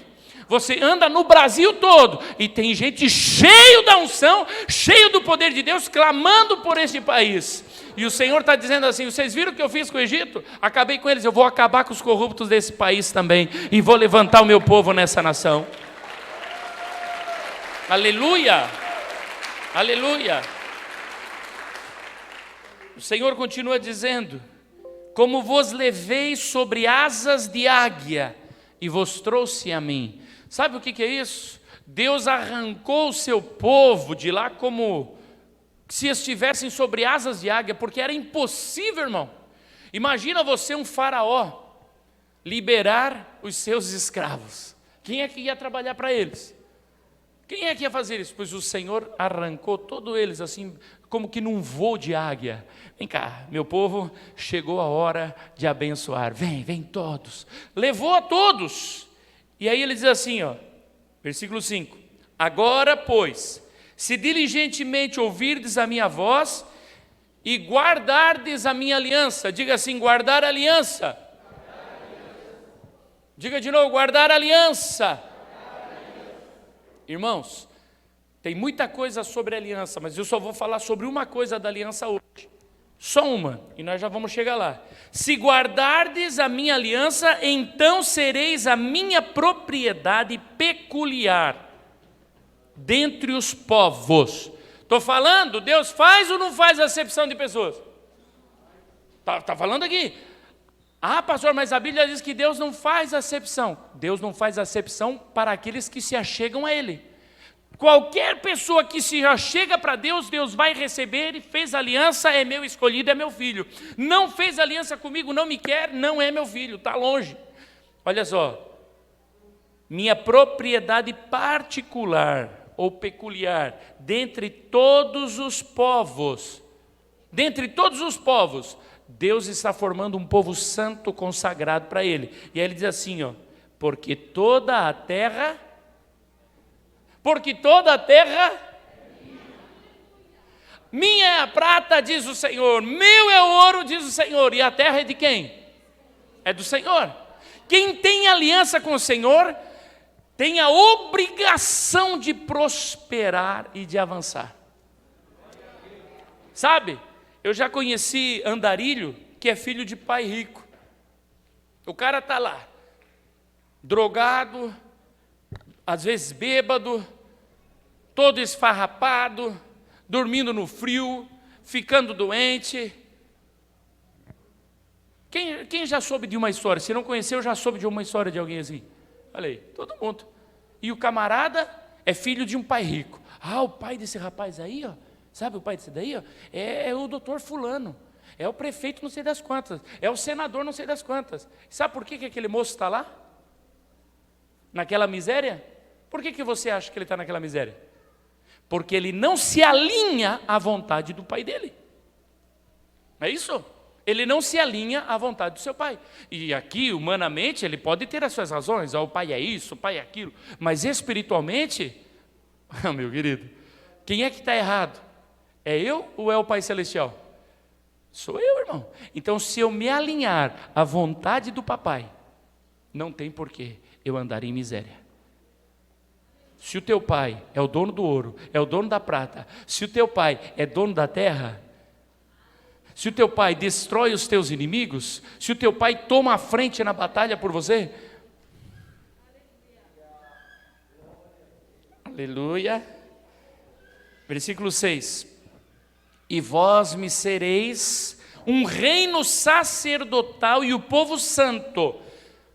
Você anda no Brasil todo, e tem gente cheio da unção, cheio do poder de Deus, clamando por esse país. E o Senhor está dizendo assim, vocês viram o que eu fiz com o Egito? Acabei com eles, eu vou acabar com os corruptos desse país também, e vou levantar o meu povo nessa nação. Aleluia, aleluia. O Senhor continua dizendo, como vos levei sobre asas de águia e vos trouxe a mim. Sabe o que é isso? Deus arrancou o seu povo de lá como se estivessem sobre asas de águia, porque era impossível, irmão. Imagina você, um faraó, liberar os seus escravos. Quem é que ia trabalhar para eles? Quem é que ia fazer isso? Pois o Senhor arrancou todos eles, assim, como que num voo de águia. Vem cá, meu povo, chegou a hora de abençoar. Vem todos. Levou a todos. E aí ele diz assim, versículo 5. Agora, pois, se diligentemente ouvirdes a minha voz e guardardes a minha aliança. Diga assim, guardar a aliança. Diga de novo, guardar a aliança. Irmãos, tem muita coisa sobre a aliança, mas eu só vou falar sobre uma coisa da aliança hoje. Só uma, e nós já vamos chegar lá. Se guardardes a minha aliança, então sereis a minha propriedade peculiar dentre os povos. Estou falando, Deus faz ou não faz acepção de pessoas? Está falando aqui. Pastor, mas a Bíblia diz que Deus não faz acepção. Deus não faz acepção para aqueles que se achegam a Ele. Qualquer pessoa que se achega para Deus, Deus vai receber. E fez aliança, é meu escolhido, é meu filho. Não fez aliança comigo, não me quer, não é meu filho, está longe. Olha só, minha propriedade particular ou peculiar, dentre todos os povos, Deus está formando um povo santo, consagrado para Ele. E aí ele diz assim, porque toda a terra minha é a prata, diz o Senhor, meu é o ouro, diz o Senhor, e a terra é de quem? É do Senhor. Quem tem aliança com o Senhor tem a obrigação de prosperar e de avançar. Sabe? Eu já conheci andarilho que é filho de pai rico. O cara está lá, drogado, às vezes bêbado, todo esfarrapado, dormindo no frio, ficando doente. Quem já soube de uma história? Se não conheceu, já soube de uma história de alguém assim? Olha aí, todo mundo. E o camarada é filho de um pai rico. O pai desse rapaz aí, sabe o pai desse daí? É o doutor fulano, é o prefeito não sei das quantas, é o senador não sei das quantas. Sabe por que aquele moço está lá? Naquela miséria? Por que você acha que ele está naquela miséria? Porque ele não se alinha à vontade do pai dele. É isso? Ele não se alinha à vontade do seu pai. E aqui, humanamente, ele pode ter as suas razões. O pai é isso, o pai é aquilo. Mas espiritualmente, meu querido, quem é que está errado? É eu ou é o Pai Celestial? Sou eu, irmão. Então, se eu me alinhar à vontade do papai, não tem porquê eu andar em miséria. Se o teu pai é o dono do ouro, é o dono da prata, se o teu pai é dono da terra, se o teu pai destrói os teus inimigos, se o teu pai toma a frente na batalha por você, aleluia. Versículo 6: e vós me sereis um reino sacerdotal e o povo santo.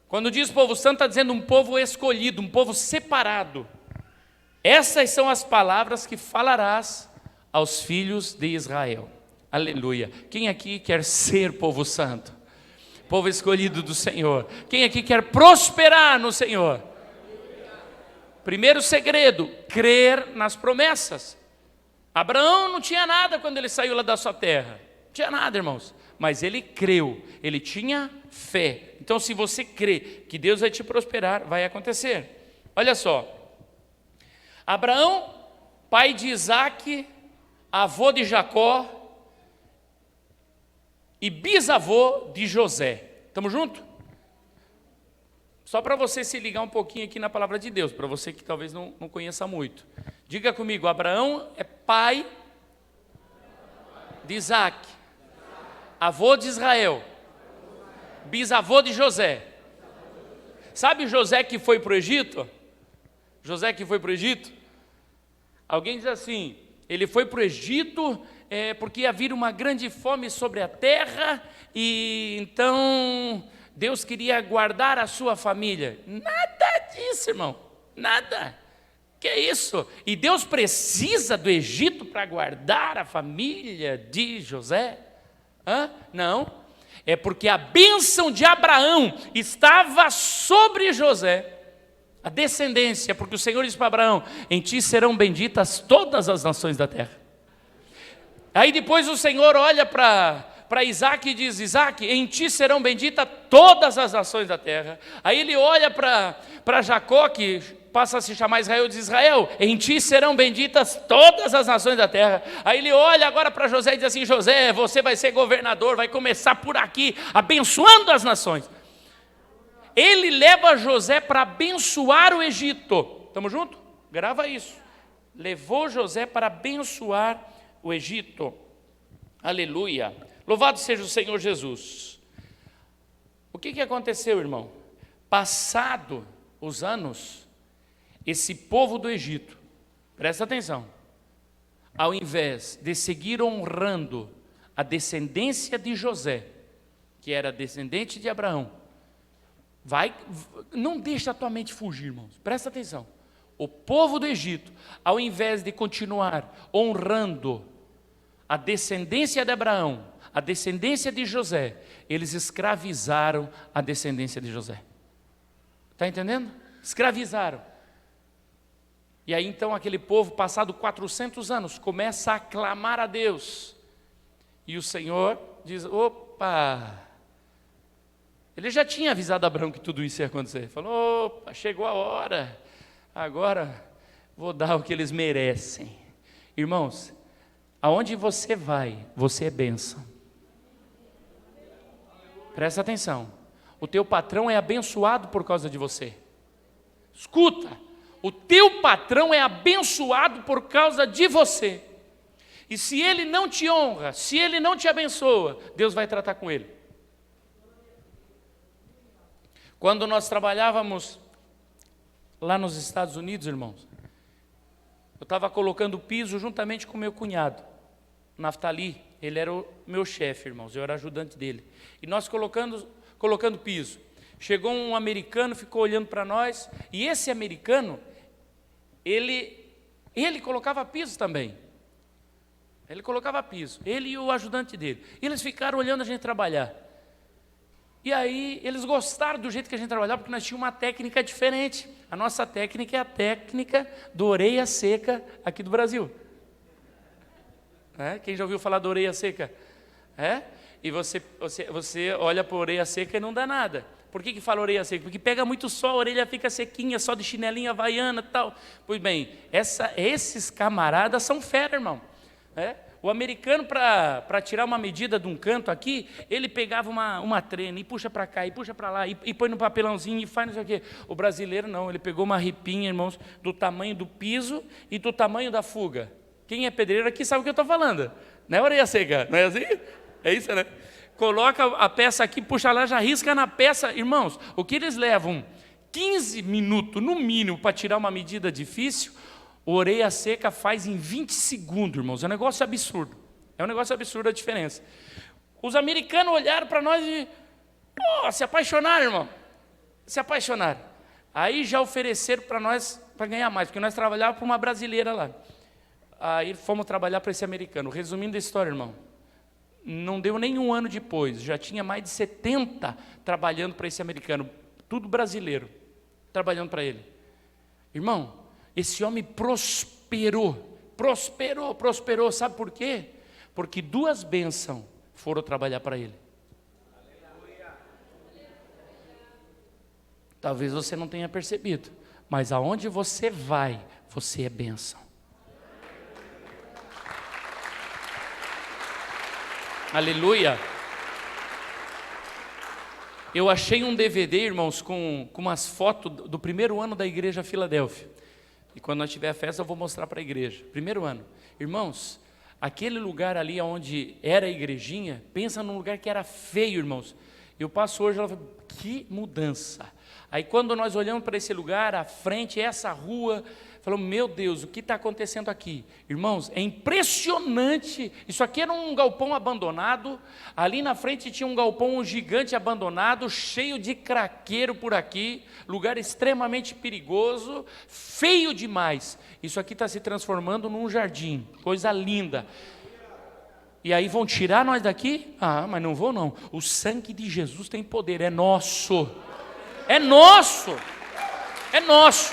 Quando diz povo santo, está dizendo um povo escolhido, um povo separado. Essas são as palavras que falarás aos filhos de Israel. Aleluia. Quem aqui quer ser povo santo? Povo escolhido do Senhor. Quem aqui quer prosperar no Senhor? Primeiro segredo, crer nas promessas. Abraão não tinha nada quando ele saiu lá da sua terra. Não tinha nada, irmãos. Mas ele creu, ele tinha fé. Então, se você crê que Deus vai te prosperar, vai acontecer. Olha só. Abraão, pai de Isaque, avô de Jacó e bisavô de José. Estamos juntos? Só para você se ligar um pouquinho aqui na palavra de Deus, para você que talvez não conheça muito. Diga comigo, Abraão é pai de Isaque, avô de Israel, bisavô de José. Sabe José que foi para o Egito? José que foi para o Egito? Alguém diz assim, ele foi para o Egito porque ia vir uma grande fome sobre a terra e então Deus queria guardar a sua família. Nada disso, irmão, nada. Que é isso? E Deus precisa do Egito para guardar a família de José? Não, é porque a bênção de Abraão estava sobre José, a descendência, porque o Senhor disse para Abraão, em ti serão benditas todas as nações da terra. Aí depois o Senhor olha para Isaque e diz, Isaque, em ti serão benditas todas as nações da terra. Aí ele olha para Jacó, que passa a se chamar Israel, diz, Israel, em ti serão benditas todas as nações da terra. Aí ele olha agora para José e diz assim, José, você vai ser governador, vai começar por aqui, abençoando as nações. Ele leva José para abençoar o Egito. Estamos juntos? Grava isso. Levou José para abençoar o Egito. Aleluia. Louvado seja o Senhor Jesus. O que aconteceu, irmão? Passado os anos, esse povo do Egito, presta atenção, ao invés de seguir honrando a descendência de José, que era descendente de Abraão, não deixa a tua mente fugir, irmãos, presta atenção. O povo do Egito, ao invés de continuar honrando a descendência de Abraão, a descendência de José, eles escravizaram a descendência de José. Está entendendo? Escravizaram. E aí então aquele povo, passado 400 anos, começa a clamar a Deus. E o Senhor diz, opa, ele já tinha avisado Abraão que tudo isso ia acontecer. Falou, opa, chegou a hora, agora vou dar o que eles merecem. Irmãos, aonde você vai, você é bênção. Presta atenção, o teu patrão é abençoado por causa de você. Escuta, o teu patrão é abençoado por causa de você. E se ele não te honra, se ele não te abençoa, Deus vai tratar com ele. Quando nós trabalhávamos lá nos Estados Unidos, irmãos, eu estava colocando piso juntamente com meu cunhado, Naftali. Ele era o meu chefe, irmãos, eu era ajudante dele. E nós colocando piso. Chegou um americano, ficou olhando para nós, e esse americano, ele colocava piso também. Ele colocava piso, ele e o ajudante dele. E eles ficaram olhando a gente trabalhar. E aí, eles gostaram do jeito que a gente trabalhava, porque nós tínhamos uma técnica diferente. A nossa técnica é a técnica do orelha seca aqui do Brasil. Quem já ouviu falar da orelha seca? E você olha para a orelha seca e não dá nada. Por que fala orelha seca? Porque pega muito sol, a orelha fica sequinha, só de chinelinha havaiana e tal. Pois bem, esses camaradas são fera, irmão. O americano, para tirar uma medida de um canto aqui, ele pegava uma trena e puxa para cá, e puxa para lá, e põe no papelãozinho, e faz não sei o quê. O brasileiro não, ele pegou uma ripinha, irmãos, do tamanho do piso e do tamanho da fuga. Quem é pedreiro aqui sabe o que eu estou falando. Não é orelha seca, não é assim? É isso, né? Coloca a peça aqui, puxa lá, já risca na peça. Irmãos, o que eles levam 15 minutos, no mínimo, para tirar uma medida difícil, orelha seca faz em 20 segundos, irmãos. É um negócio absurdo. É um negócio absurdo a diferença. Os americanos olharam para nós e se apaixonaram, irmão. Se apaixonaram. Aí já ofereceram para nós, para ganhar mais, porque nós trabalhávamos para uma brasileira lá. Aí fomos trabalhar para esse americano. Resumindo a história, irmão, não deu nem um ano depois, já tinha mais de 70 trabalhando para esse americano, tudo brasileiro, trabalhando para ele. Irmão, esse homem prosperou, sabe por quê? Porque 2 bênçãos foram trabalhar para ele. Talvez você não tenha percebido, mas aonde você vai, você é bênção. Aleluia. Eu achei um DVD, irmãos, com umas fotos do primeiro ano da igreja Filadélfia. E quando nós tiver a festa, eu vou mostrar para a igreja. Primeiro ano. Irmãos, aquele lugar ali onde era a igrejinha, pensa num lugar que era feio, irmãos. Eu passo hoje, ela fala, que mudança. Aí quando nós olhamos para esse lugar, à frente, essa rua, falamos, meu Deus, o que está acontecendo aqui? Irmãos, é impressionante. Isso aqui era um galpão abandonado. Ali na frente tinha um galpão gigante abandonado, cheio de craqueiro por aqui. Lugar extremamente perigoso, feio demais. Isso aqui está se transformando num jardim, coisa linda. E aí vão tirar nós daqui? Mas não vou não. O sangue de Jesus tem poder, é nosso. É nosso. É nosso.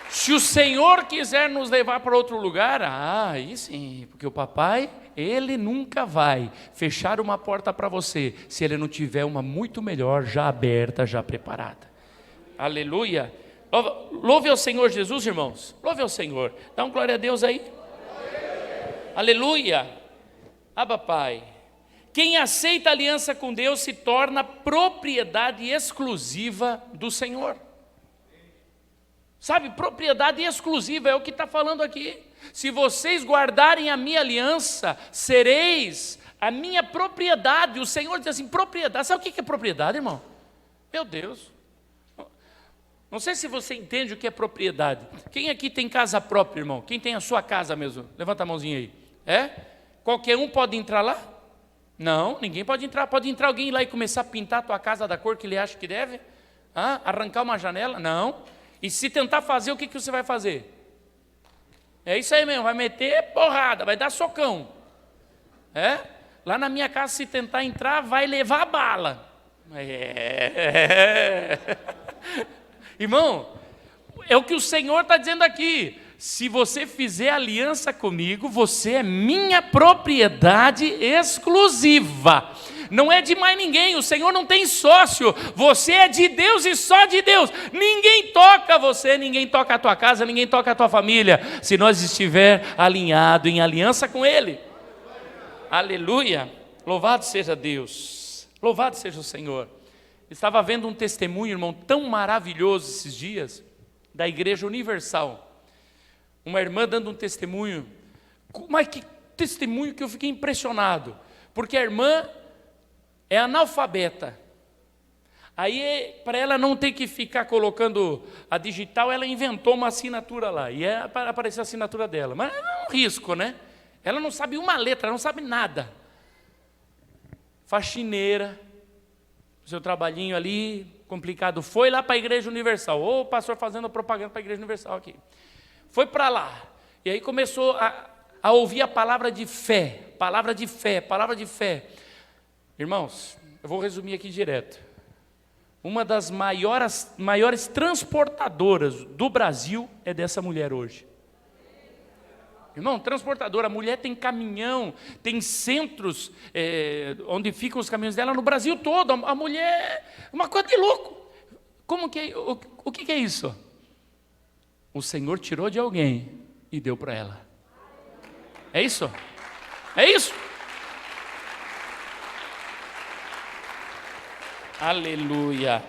Se o Senhor quiser nos levar para outro lugar, aí sim, porque o papai, ele nunca vai fechar uma porta para você, se ele não tiver uma muito melhor, já aberta, já preparada. Aleluia. Louve ao Senhor Jesus, irmãos. Louve ao Senhor. Dá um glória a Deus aí. Aleluia. Abba, Pai. Quem aceita a aliança com Deus se torna propriedade exclusiva do Senhor. Sabe, propriedade exclusiva, é o que está falando aqui. Se vocês guardarem a minha aliança, sereis a minha propriedade. O Senhor diz assim, propriedade. Sabe o que é propriedade, irmão? Meu Deus. Não sei se você entende o que é propriedade. Quem aqui tem casa própria, irmão? Quem tem a sua casa mesmo? Levanta a mãozinha aí. Qualquer um pode entrar lá? Não, ninguém pode entrar. Pode entrar alguém lá e começar a pintar a tua casa da cor que ele acha que deve? Arrancar uma janela? Não. E se tentar fazer, o que você vai fazer? É isso aí mesmo, vai meter porrada, vai dar socão. Lá na minha casa, se tentar entrar, vai levar a bala. Irmão, é o que o Senhor está dizendo aqui. Se você fizer aliança comigo, você é minha propriedade exclusiva. Não é de mais ninguém, o Senhor não tem sócio. Você é de Deus e só de Deus. Ninguém toca você, ninguém toca a tua casa, ninguém toca a tua família, se nós estiver alinhado em aliança com Ele. Aleluia. Louvado seja Deus. Louvado seja o Senhor. Estava vendo um testemunho, irmão, tão maravilhoso esses dias, da Igreja Universal. Uma irmã dando um testemunho, mas que testemunho que eu fiquei impressionado, porque a irmã é analfabeta. Aí, para ela não ter que ficar colocando a digital, ela inventou uma assinatura lá, e é para aparecer a assinatura dela, mas é um risco, né? Ela não sabe uma letra, ela não sabe nada. Faxineira, seu trabalhinho ali, complicado, foi lá para a Igreja Universal, o pastor fazendo propaganda para a Igreja Universal aqui. Foi para lá, e aí começou a ouvir a palavra de fé, palavra de fé, palavra de fé. Irmãos, eu vou resumir aqui direto. Uma das maiores transportadoras do Brasil é dessa mulher hoje. Irmão, transportadora, a mulher tem caminhão, tem centros onde ficam os caminhões dela no Brasil todo. A mulher, uma coisa de louco. Como que é, o que é isso? O Senhor tirou de alguém e deu para ela. É isso? É isso? Aleluia.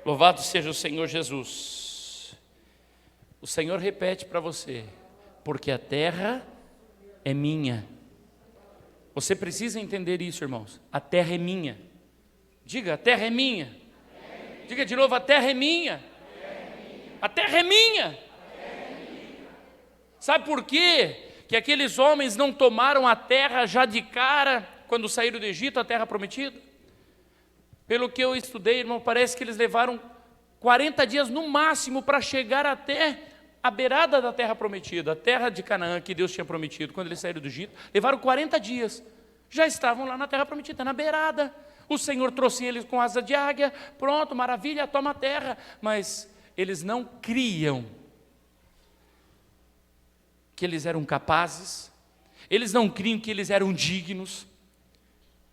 Louvado seja o Senhor Jesus. O Senhor repete para você: porque a terra é minha. Você precisa entender isso, irmãos. A terra é minha. Diga, a terra é minha. Diga de novo, a terra é minha. A terra é minha. Sabe por quê que aqueles homens não tomaram a terra já de cara quando saíram do Egito, a terra prometida? Pelo que eu estudei, irmão, parece que eles levaram 40 dias no máximo para chegar até a beirada da terra prometida, a terra de Canaã que Deus tinha prometido. Quando eles saíram do Egito, levaram 40 dias, já estavam lá na terra prometida, na beirada. O Senhor trouxe eles com asa de águia, pronto, maravilha, toma a terra. Mas eles não criam que eles eram capazes, eles não criam que eles eram dignos,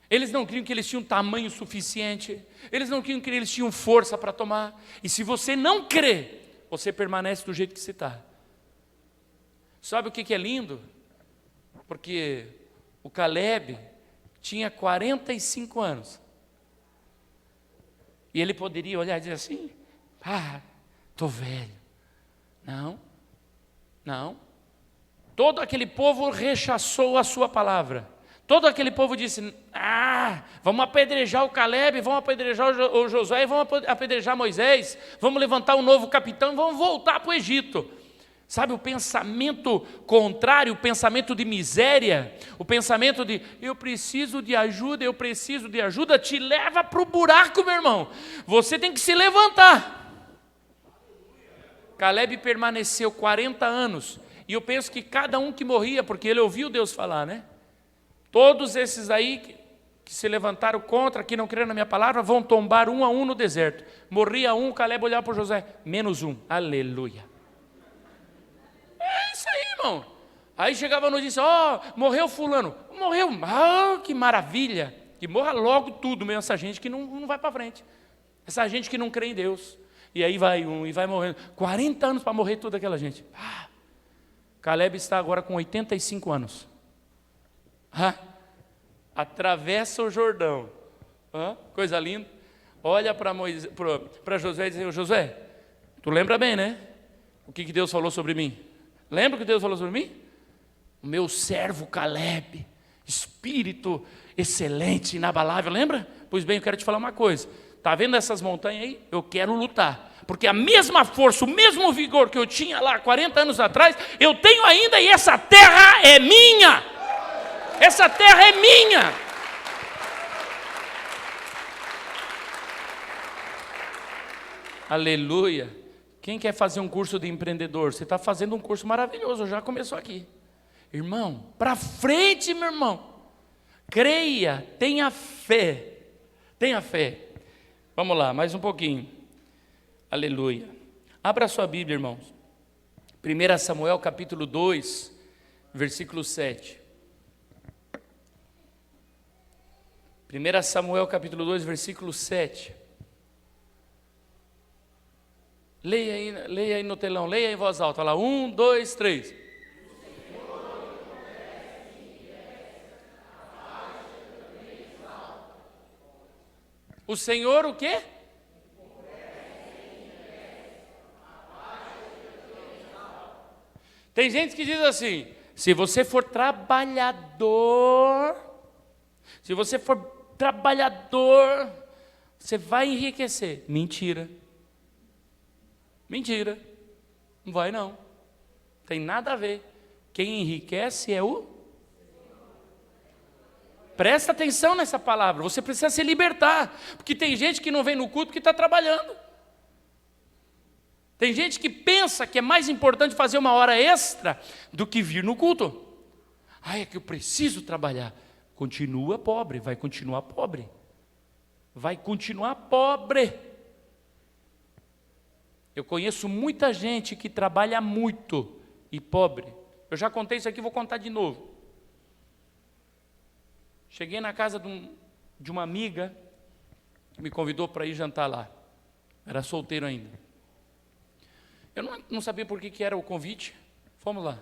eles não criam que eles tinham tamanho suficiente, eles não criam que eles tinham força para tomar. E se você não crê, você permanece do jeito que você está. Sabe o que é lindo? Porque o Caleb tinha 45 anos. E ele poderia olhar e dizer assim: estou velho. Não. Todo aquele povo rechaçou a sua palavra. Todo aquele povo disse: vamos apedrejar o Caleb, vamos apedrejar o Josué, vamos apedrejar Moisés, vamos levantar um novo capitão e vamos voltar para o Egito. Sabe, o pensamento contrário, o pensamento de miséria, o pensamento de eu preciso de ajuda, te leva para o buraco, meu irmão. Você tem que se levantar. Caleb permaneceu 40 anos, e eu penso que cada um que morria, porque ele ouviu Deus falar, né? Todos esses aí que se levantaram contra, que não creram na minha palavra, vão tombar um a um no deserto. Morria um, Caleb olhava para Josué, menos um, aleluia. É isso aí, irmão. Aí chegava a notícia: morreu fulano. Morreu, que maravilha. Que morra logo tudo mesmo, essa gente que não vai para frente. Essa gente que não crê em Deus. E aí vai um, e vai morrendo. 40 anos para morrer toda aquela gente. Caleb está agora com 85 anos. Atravessa o Jordão. Coisa linda. Olha para Josué e diz: Josué, tu lembra bem, né? O que Deus falou sobre mim? Lembra o que Deus falou sobre mim? O meu servo Caleb, espírito excelente, inabalável, lembra? Pois bem, eu quero te falar uma coisa. Está vendo essas montanhas aí? Eu quero lutar. Porque a mesma força, o mesmo vigor que eu tinha lá 40 anos atrás, eu tenho ainda, e essa terra é minha. Essa terra é minha. Aleluia. Quem quer fazer um curso de empreendedor? Você está fazendo um curso maravilhoso, já começou aqui. Irmão, para frente, meu irmão. Creia, tenha fé. Tenha fé. Vamos lá, mais um pouquinho. Aleluia. Abra sua Bíblia, irmãos. 1 Samuel capítulo 2, versículo 7. 1 Samuel capítulo 2, versículo 7. Leia aí no telão, leia em voz alta. Olha lá, 1, 2, 3. O Senhor o quê? Tem gente que diz assim: se você for trabalhador, você vai enriquecer. Mentira. Mentira. Não vai não. Tem nada a ver. Quem enriquece é o... Presta atenção nessa palavra. Você precisa se libertar. Porque tem gente que não vem no culto porque está trabalhando. Tem gente que pensa que é mais importante fazer uma hora extra do que vir no culto. É que eu preciso trabalhar. Continua pobre, vai continuar pobre. Vai continuar pobre. Eu conheço muita gente que trabalha muito e pobre. Eu já contei isso aqui, vou contar de novo. Cheguei na casa de uma amiga, que me convidou para ir jantar lá. Era solteiro ainda. Eu não sabia por que era o convite. Fomos lá.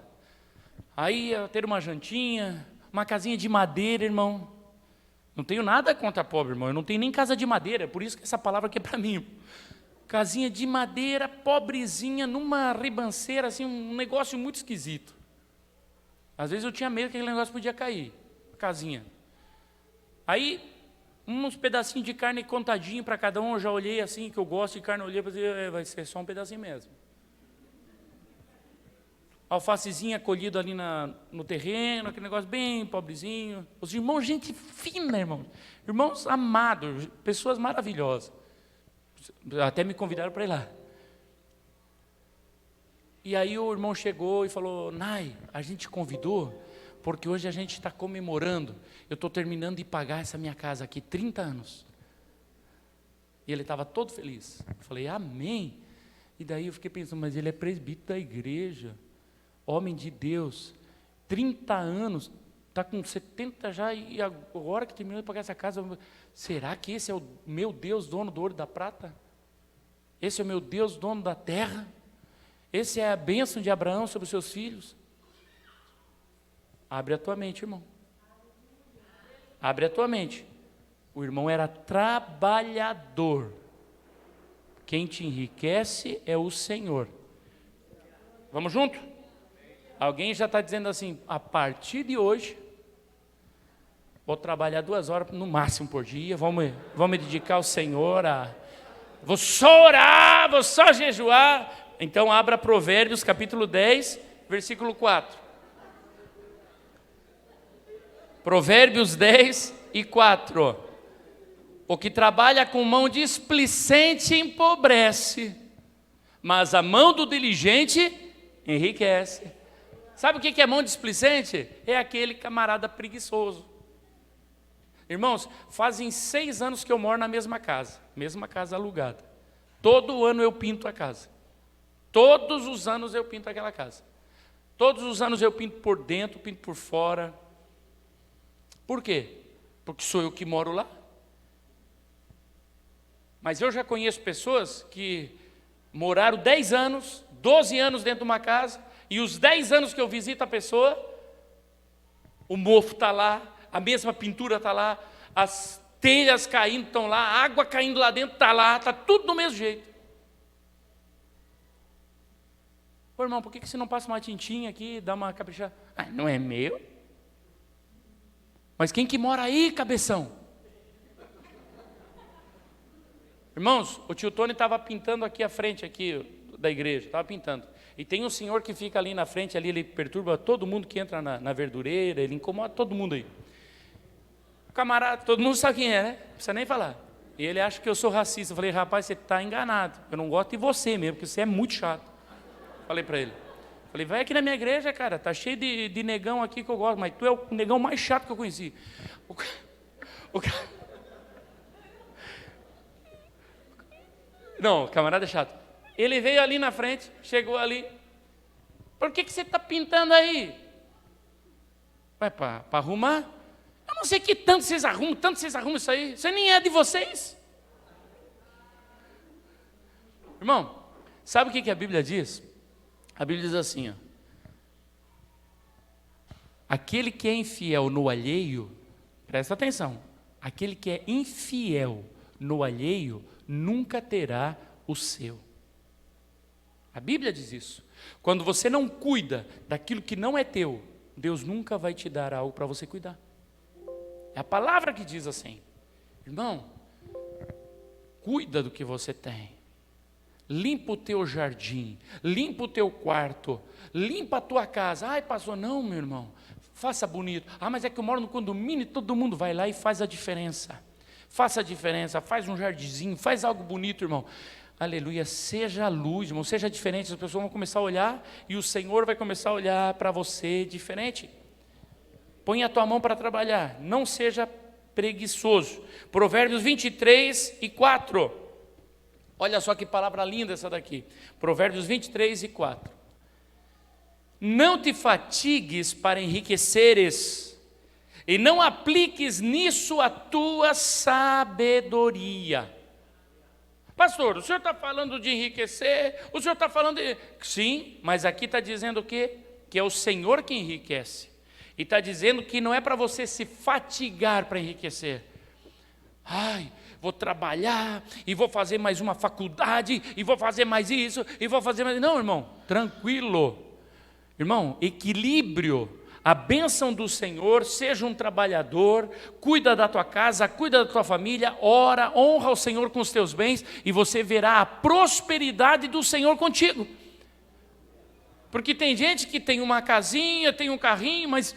Aí ia ter uma jantinha, uma casinha de madeira, irmão. Não tenho nada contra pobre, irmão. Eu não tenho nem casa de madeira, por isso que essa palavra aqui é para mim. Casinha de madeira, pobrezinha, numa ribanceira, assim, um negócio muito esquisito. Às vezes eu tinha medo que aquele negócio podia cair. Casinha. Aí, uns pedacinhos de carne contadinho para cada um, eu já olhei assim, que eu gosto de carne, eu olhei para dizer, vai ser só um pedacinho mesmo. Alfacezinha colhido ali no terreno, aquele negócio bem pobrezinho. Os irmãos, gente fina, irmãos. Irmãos amados, pessoas maravilhosas. Até me convidaram para ir lá. E aí o irmão chegou e falou, Nai, a gente convidou porque hoje a gente está comemorando. Eu estou terminando de pagar essa minha casa aqui, 30 anos. E ele estava todo feliz. Eu falei, amém. E daí eu fiquei pensando, mas ele é presbítero da igreja, homem de Deus, 30 anos, está com 70 já, e agora que terminou de pagar essa casa, será que esse é o meu Deus, dono do ouro e da prata? Esse é o meu Deus, dono da terra? Esse é a bênção de Abraão sobre os seus filhos? Abre a tua mente, irmão. Abre a tua mente. O irmão era trabalhador. Quem te enriquece é o Senhor. Vamos junto? Alguém já está dizendo assim, a partir de hoje, vou trabalhar 2 horas no máximo por dia, vamos me dedicar ao Senhor, vou só orar, vou só jejuar. Então abra Provérbios capítulo 10, versículo 4. Provérbios 10 e 4. O que trabalha com mão displicente empobrece, mas a mão do diligente enriquece. Sabe o que é mão displicente? É aquele camarada preguiçoso. Irmãos, fazem 6 anos que eu moro na mesma casa alugada. Todo ano eu pinto a casa. Todos os anos eu pinto aquela casa. Todos os anos eu pinto por dentro, pinto por fora. Por quê? Porque sou eu que moro lá. Mas eu já conheço pessoas que moraram 10 anos, 12 anos dentro de uma casa, e os 10 anos que eu visito a pessoa, o mofo está lá, a mesma pintura está lá, as telhas caindo estão lá, a água caindo lá dentro está lá, está tudo do mesmo jeito. Ô irmão, por que você não passa uma tintinha aqui, dá uma caprichada? Ah, não é meu? Mas quem que mora aí, cabeção? Irmãos, o tio Tony estava pintando aqui à frente aqui da igreja, estava pintando. E tem um senhor que fica ali na frente, ali ele perturba todo mundo que entra na verdureira, ele incomoda todo mundo aí. O camarada, todo mundo sabe quem é, né? Não precisa nem falar. E ele acha que eu sou racista. Eu falei, rapaz, você está enganado. Eu não gosto de você mesmo, porque você é muito chato. Falei para ele. Falei, vai aqui na minha igreja, cara, tá cheio de negão aqui que eu gosto, mas tu é o negão mais chato que eu conheci. Não, o camarada é chato. Ele veio ali na frente, chegou ali. Por que você está pintando aí? Vai para arrumar? Eu não sei que tanto vocês arrumam isso aí. Isso nem é de vocês. Irmão, sabe o que a Bíblia diz? A Bíblia diz assim, ó, aquele que é infiel no alheio, presta atenção, aquele que é infiel no alheio nunca terá o seu. A Bíblia diz isso. Quando você não cuida daquilo que não é teu, Deus nunca vai te dar algo para você cuidar. É a palavra que diz assim. Irmão, cuida do que você tem. Limpa o teu jardim, limpa o teu quarto, limpa a tua casa. Ai, pastor, não, meu irmão, faça bonito. Ah, mas é que eu moro no condomínio e todo mundo vai lá e faz a diferença. Faça a diferença, faz um jardinzinho, faz algo bonito, irmão. Aleluia, seja a luz, irmão, seja diferente. As pessoas vão começar a olhar e o Senhor vai começar a olhar para você diferente. Põe a tua mão para trabalhar, não seja preguiçoso. Provérbios 23 e 4. Olha só que palavra linda essa daqui. Provérbios 23 e 4. não te fatigues para enriqueceres, e não apliques nisso a tua sabedoria. Pastor, o senhor está falando de enriquecer, o senhor está falando de... Sim, mas aqui está dizendo o quê? Que é o Senhor que enriquece. E está dizendo que não é para você se fatigar para enriquecer. Ai, vou trabalhar, e vou fazer mais uma faculdade, e vou fazer mais isso, e vou fazer mais... Não, irmão, tranquilo. Irmão, equilíbrio. A bênção do Senhor, seja um trabalhador, cuida da tua casa, cuida da tua família, ora, honra o Senhor com os teus bens, e você verá a prosperidade do Senhor contigo. Porque tem gente que tem uma casinha, tem um carrinho, mas...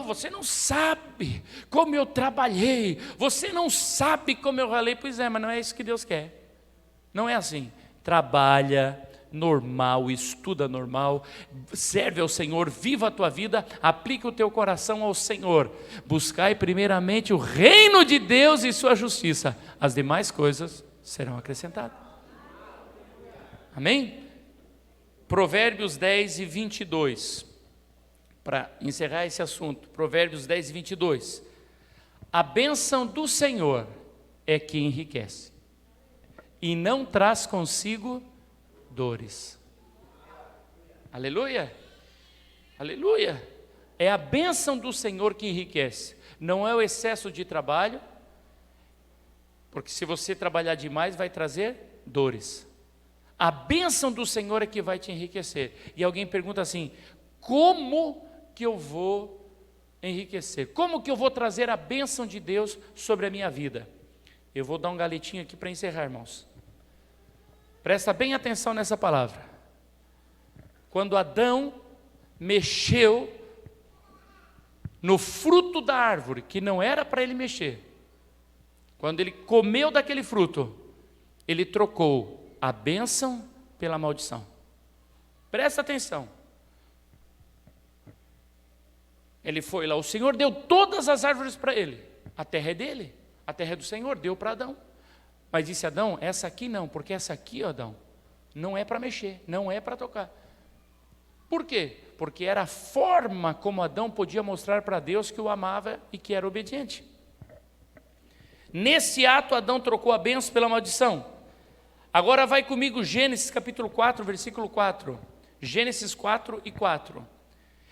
você não sabe como eu trabalhei, você não sabe como eu ralei. Pois é, mas não é isso que Deus quer. Não é assim. Trabalha normal, estuda normal, serve ao Senhor, viva a tua vida, aplica o teu coração ao Senhor. Buscai primeiramente o reino de Deus e sua justiça. As demais coisas serão acrescentadas. Amém? Provérbios 10 e 22. Para encerrar esse assunto, Provérbios 10 e 22. A bênção do Senhor é que enriquece, e não traz consigo dores. Aleluia, aleluia. É a bênção do Senhor que enriquece, não é o excesso de trabalho, porque se você trabalhar demais vai trazer dores. A bênção do Senhor é que vai te enriquecer. E alguém pergunta assim: como que eu vou enriquecer? Como que eu vou trazer a bênção de Deus sobre a minha vida? Eu vou dar um galetinho aqui para encerrar, irmãos. Presta bem atenção nessa palavra. Quando Adão mexeu no fruto da árvore, que não era para ele mexer, quando ele comeu daquele fruto, ele trocou a bênção pela maldição. Presta atenção. Ele foi lá, o Senhor deu todas as árvores para ele. A terra é dele, a terra é do Senhor, deu para Adão. Mas disse Adão: essa aqui não, porque essa aqui, Adão, não é para mexer, não é para tocar. Por quê? Porque era a forma como Adão podia mostrar para Deus que o amava e que era obediente. Nesse ato, Adão trocou a bênção pela maldição. Agora vai comigo Gênesis capítulo 4, versículo 4. Gênesis 4 e 4.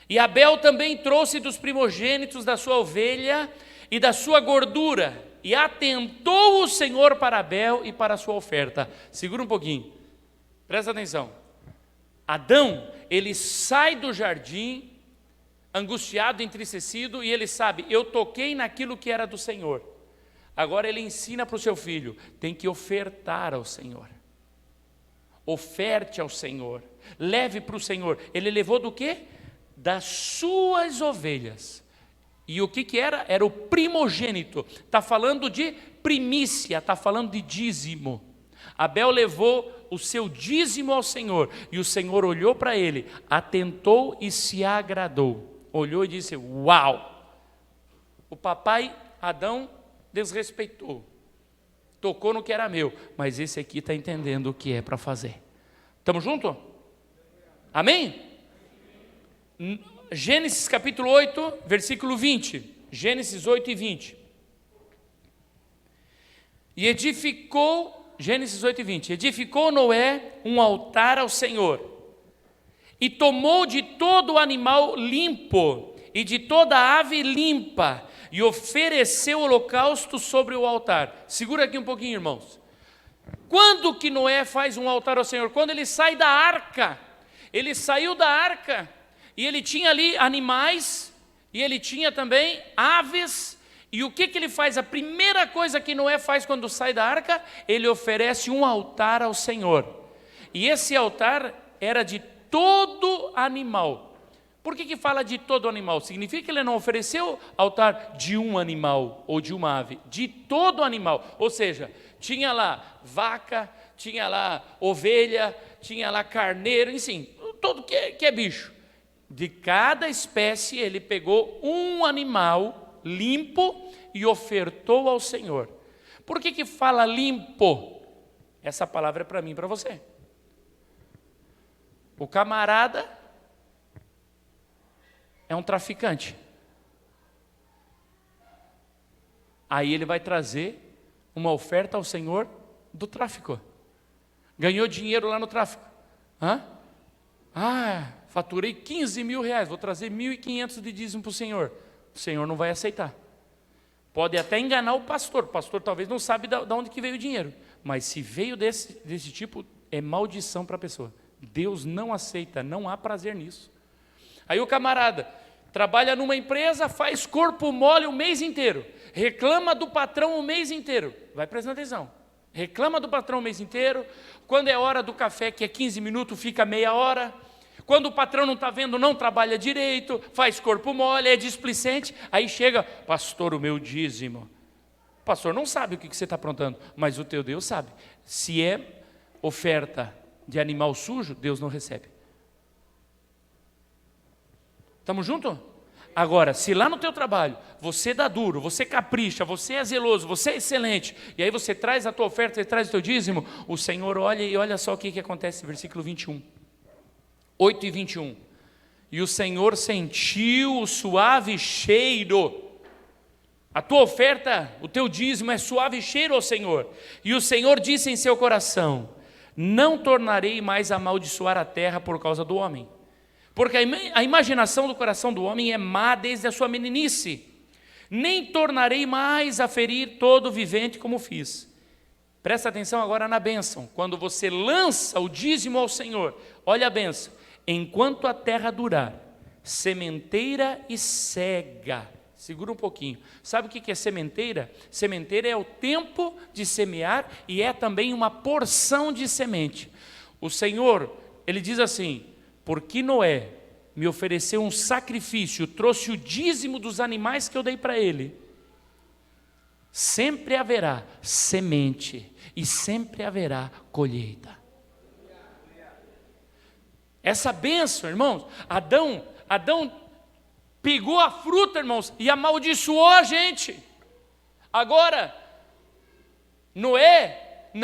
E Abel também trouxe dos primogênitos da sua ovelha e da sua gordura, e atentou o Senhor para Abel e para a sua oferta. Segura um pouquinho, presta atenção. Adão, ele sai do jardim, angustiado, entristecido, e ele sabe: eu toquei naquilo que era do Senhor. Agora ele ensina para o seu filho: tem que ofertar ao Senhor. Oferte ao Senhor, leve para o Senhor. Ele levou do quê? Das suas ovelhas. E o que era? Era o primogênito. Está falando de primícia, está falando de dízimo. Abel levou o seu dízimo ao Senhor, e o Senhor olhou para ele, atentou e se agradou. Olhou e disse: uau! O papai Adão desrespeitou, tocou no que era meu, mas esse aqui está entendendo o que é para fazer. Estamos juntos? Amém? Gênesis capítulo 8, versículo 20. Gênesis 8 e 20. E edificou, Gênesis 8 e 20. Edificou Noé um altar ao Senhor, e tomou de todo animal limpo, e de toda ave limpa, e ofereceu holocausto sobre o altar. Segura aqui um pouquinho, irmãos. Quando que Noé faz um altar ao Senhor? Quando ele sai da arca. Ele saiu da arca, e ele tinha ali animais, e ele tinha também aves. E o que ele faz? A primeira coisa que Noé faz quando sai da arca, ele oferece um altar ao Senhor. E esse altar era de todo animal. Por que fala de todo animal? Significa que ele não ofereceu altar de um animal ou de uma ave, de todo animal. Ou seja, tinha lá vaca, tinha lá ovelha, tinha lá carneiro, enfim, tudo que é bicho. De cada espécie ele pegou um animal limpo e ofertou ao Senhor. Por que fala limpo? Essa palavra é para mim e para você. O camarada é um traficante. Aí ele vai trazer uma oferta ao Senhor do tráfico. Ganhou dinheiro lá no tráfico. Faturei 15 mil reais, vou trazer 1.500 de dízimo para o Senhor. O Senhor não vai aceitar. Pode até enganar o pastor talvez não sabe de onde que veio o dinheiro, mas se veio desse tipo, é maldição para a pessoa. Deus não aceita, não há prazer nisso. Aí o camarada trabalha numa empresa, faz corpo mole o mês inteiro, reclama do patrão o mês inteiro, vai prestando atenção, reclama do patrão o mês inteiro, quando é hora do café, que é 15 minutos, fica meia hora, quando o patrão não está vendo, não trabalha direito, faz corpo mole, é displicente, aí chega, pastor, o meu dízimo. O pastor não sabe o que você está aprontando, mas o teu Deus sabe. Se é oferta de animal sujo, Deus não recebe. Estamos juntos? Agora, se lá no teu trabalho, você dá duro, você capricha, você é zeloso, você é excelente, e aí você traz a tua oferta, você traz o teu dízimo, o Senhor olha e olha só o que acontece, versículo 21. 8 e 21. E o Senhor sentiu o suave cheiro. A tua oferta, o teu dízimo é suave cheiro ao Senhor. E o Senhor disse em seu coração: não tornarei mais a amaldiçoar a terra por causa do homem, porque a imaginação do coração do homem é má desde a sua meninice. Nem tornarei mais a ferir todo vivente como fiz. Presta atenção agora na bênção. Quando você lança o dízimo ao Senhor, olha a bênção. Enquanto a terra durar, sementeira e cega. Segura um pouquinho. Sabe o que é sementeira? Sementeira é o tempo de semear e é também uma porção de semente. O Senhor, Ele diz assim: porque Noé me ofereceu um sacrifício, trouxe o dízimo dos animais que eu dei para ele, sempre haverá semente e sempre haverá colheita. Essa bênção, irmãos, Adão pegou a fruta, irmãos, e amaldiçoou a gente. Agora, Noé,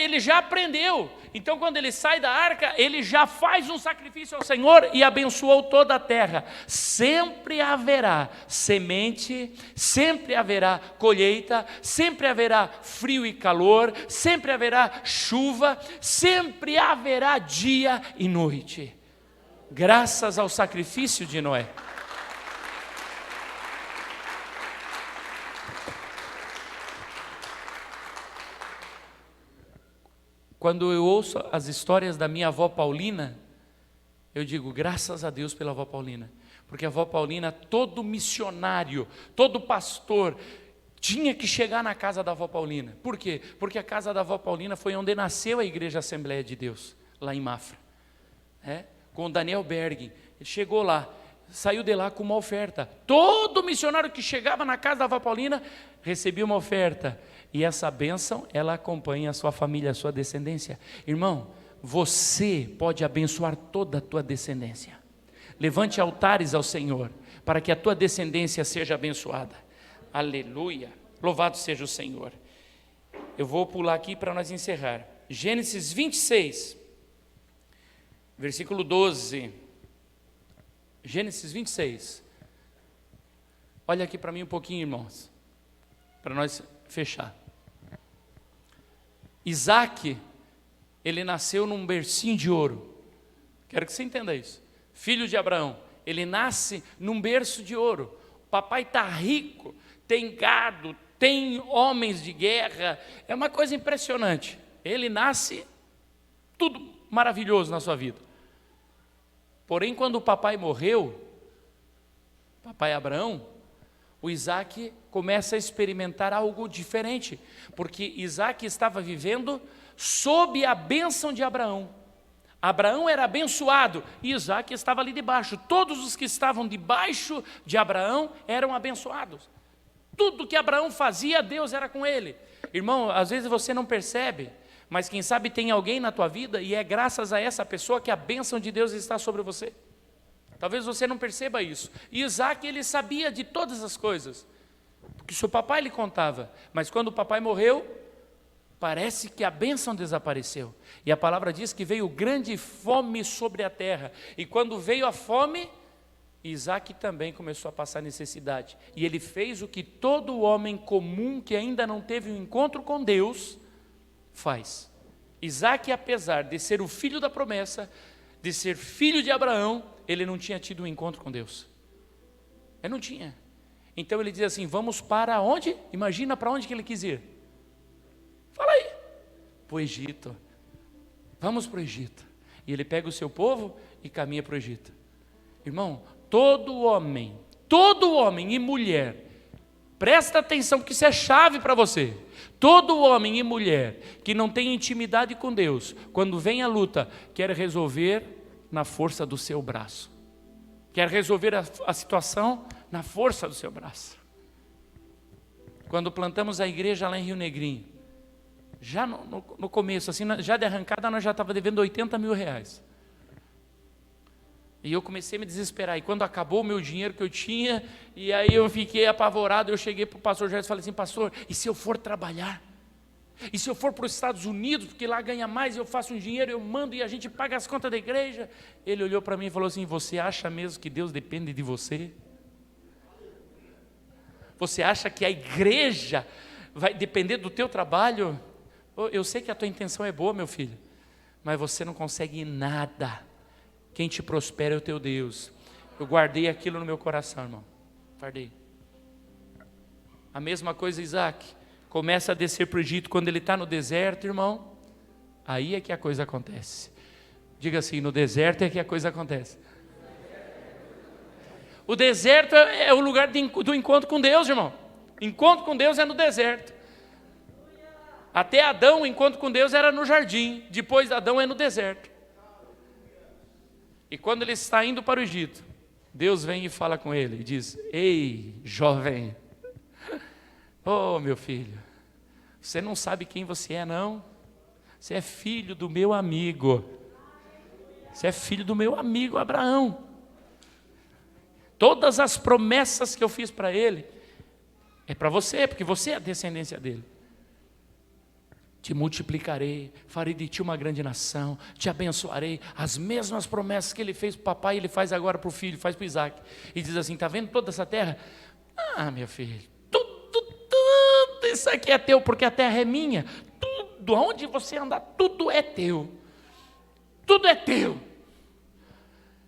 ele já aprendeu. Então, quando ele sai da arca, ele já faz um sacrifício ao Senhor e abençoou toda a terra. Sempre haverá semente, sempre haverá colheita, sempre haverá frio e calor, sempre haverá chuva, sempre haverá dia e noite. Graças ao sacrifício de Noé. Quando eu ouço as histórias da minha avó Paulina, eu digo, graças a Deus pela avó Paulina, porque a avó Paulina, todo missionário, todo pastor, tinha que chegar na casa da avó Paulina. Por quê? Porque a casa da avó Paulina foi onde nasceu a Igreja Assembleia de Deus, lá em Mafra, com o Daniel Berg. Ele chegou lá, saiu de lá com uma oferta. Todo missionário que chegava na casa da avó Paulina, recebia uma oferta. E essa bênção, ela acompanha a sua família, a sua descendência. Irmão, você pode abençoar toda a tua descendência. Levante altares ao Senhor, para que a tua descendência seja abençoada. Aleluia, louvado seja o Senhor. Eu vou pular aqui para nós encerrar. Gênesis 26, versículo 12. Gênesis 26. Olha aqui para mim um pouquinho, irmãos, para nós fechar. Isaac, ele nasceu num bercinho de ouro. Quero que você entenda isso. Filho de Abraão, ele nasce num berço de ouro. O papai está rico, tem gado, tem homens de guerra. É uma coisa impressionante. Ele nasce tudo maravilhoso na sua vida. Porém, quando o papai morreu, papai Abraão, o Isaac começa a experimentar algo diferente, porque Isaac estava vivendo sob a bênção de Abraão. Abraão era abençoado e Isaac estava ali debaixo. Todos os que estavam debaixo de Abraão eram abençoados. Tudo que Abraão fazia, Deus era com ele. Irmão, às vezes você não percebe, mas quem sabe tem alguém na tua vida e é graças a essa pessoa que a bênção de Deus está sobre você. Talvez você não perceba isso. E Isaac, ele sabia de todas as coisas, porque seu papai lhe contava. Mas quando o papai morreu, parece que a bênção desapareceu. E a palavra diz que veio grande fome sobre a terra. E quando veio a fome, Isaac também começou a passar necessidade. E ele fez o que todo homem comum que ainda não teve um encontro com Deus faz. Isaac, apesar de ser o filho da promessa, de ser filho de Abraão, ele não tinha tido um encontro com Deus. Ele não tinha. Então ele diz assim, vamos para onde? Imagina para onde que ele quis ir. Fala aí. Para o Egito. Vamos para o Egito. E ele pega o seu povo e caminha para o Egito. Irmão, todo homem e mulher, presta atenção porque isso é chave para você. Todo homem e mulher que não tem intimidade com Deus, quando vem a luta, quer resolver na força do seu braço. Quer resolver a situação na força do seu braço. Quando plantamos a igreja lá em Rio Negrinho, já no começo, assim, já de arrancada, nós já estávamos devendo 80 mil reais. E eu comecei a me desesperar. E quando acabou o meu dinheiro que eu tinha, e aí eu fiquei apavorado, eu cheguei para o pastor Gerson e falei assim, pastor, e se eu for trabalhar? E se eu for para os Estados Unidos, porque lá ganha mais, eu faço um dinheiro, eu mando e a gente paga as contas da igreja? Ele olhou para mim e falou assim, você acha mesmo que Deus depende de você? Você acha que a igreja vai depender do teu trabalho? Eu sei que a tua intenção é boa, meu filho, mas você não consegue nada. Quem te prospera é o teu Deus. Eu guardei aquilo no meu coração, irmão. Guardei. A mesma coisa, Isaac. Começa a descer para o Egito. Quando ele está no deserto, irmão, aí é que a coisa acontece. Diga assim, no deserto é que a coisa acontece. O deserto é o lugar do encontro com Deus, irmão. Encontro com Deus é no deserto. Até Adão, o encontro com Deus era no jardim. Depois de Adão é no deserto. E quando ele está indo para o Egito, Deus vem e fala com ele e diz, ei, jovem, oh meu filho, você não sabe quem você é não? Você é filho do meu amigo. Você é filho do meu amigo Abraão. Todas as promessas que eu fiz para ele, é para você, porque você é a descendência dele. Te multiplicarei, farei de ti uma grande nação, te abençoarei. As mesmas promessas que ele fez para o papai, ele faz agora para o filho, faz para o Isaac. E diz assim, está vendo toda essa terra? Ah, meu filho, tudo isso aqui é teu, porque a terra é minha. Tudo, aonde você andar, tudo é teu. Tudo é teu.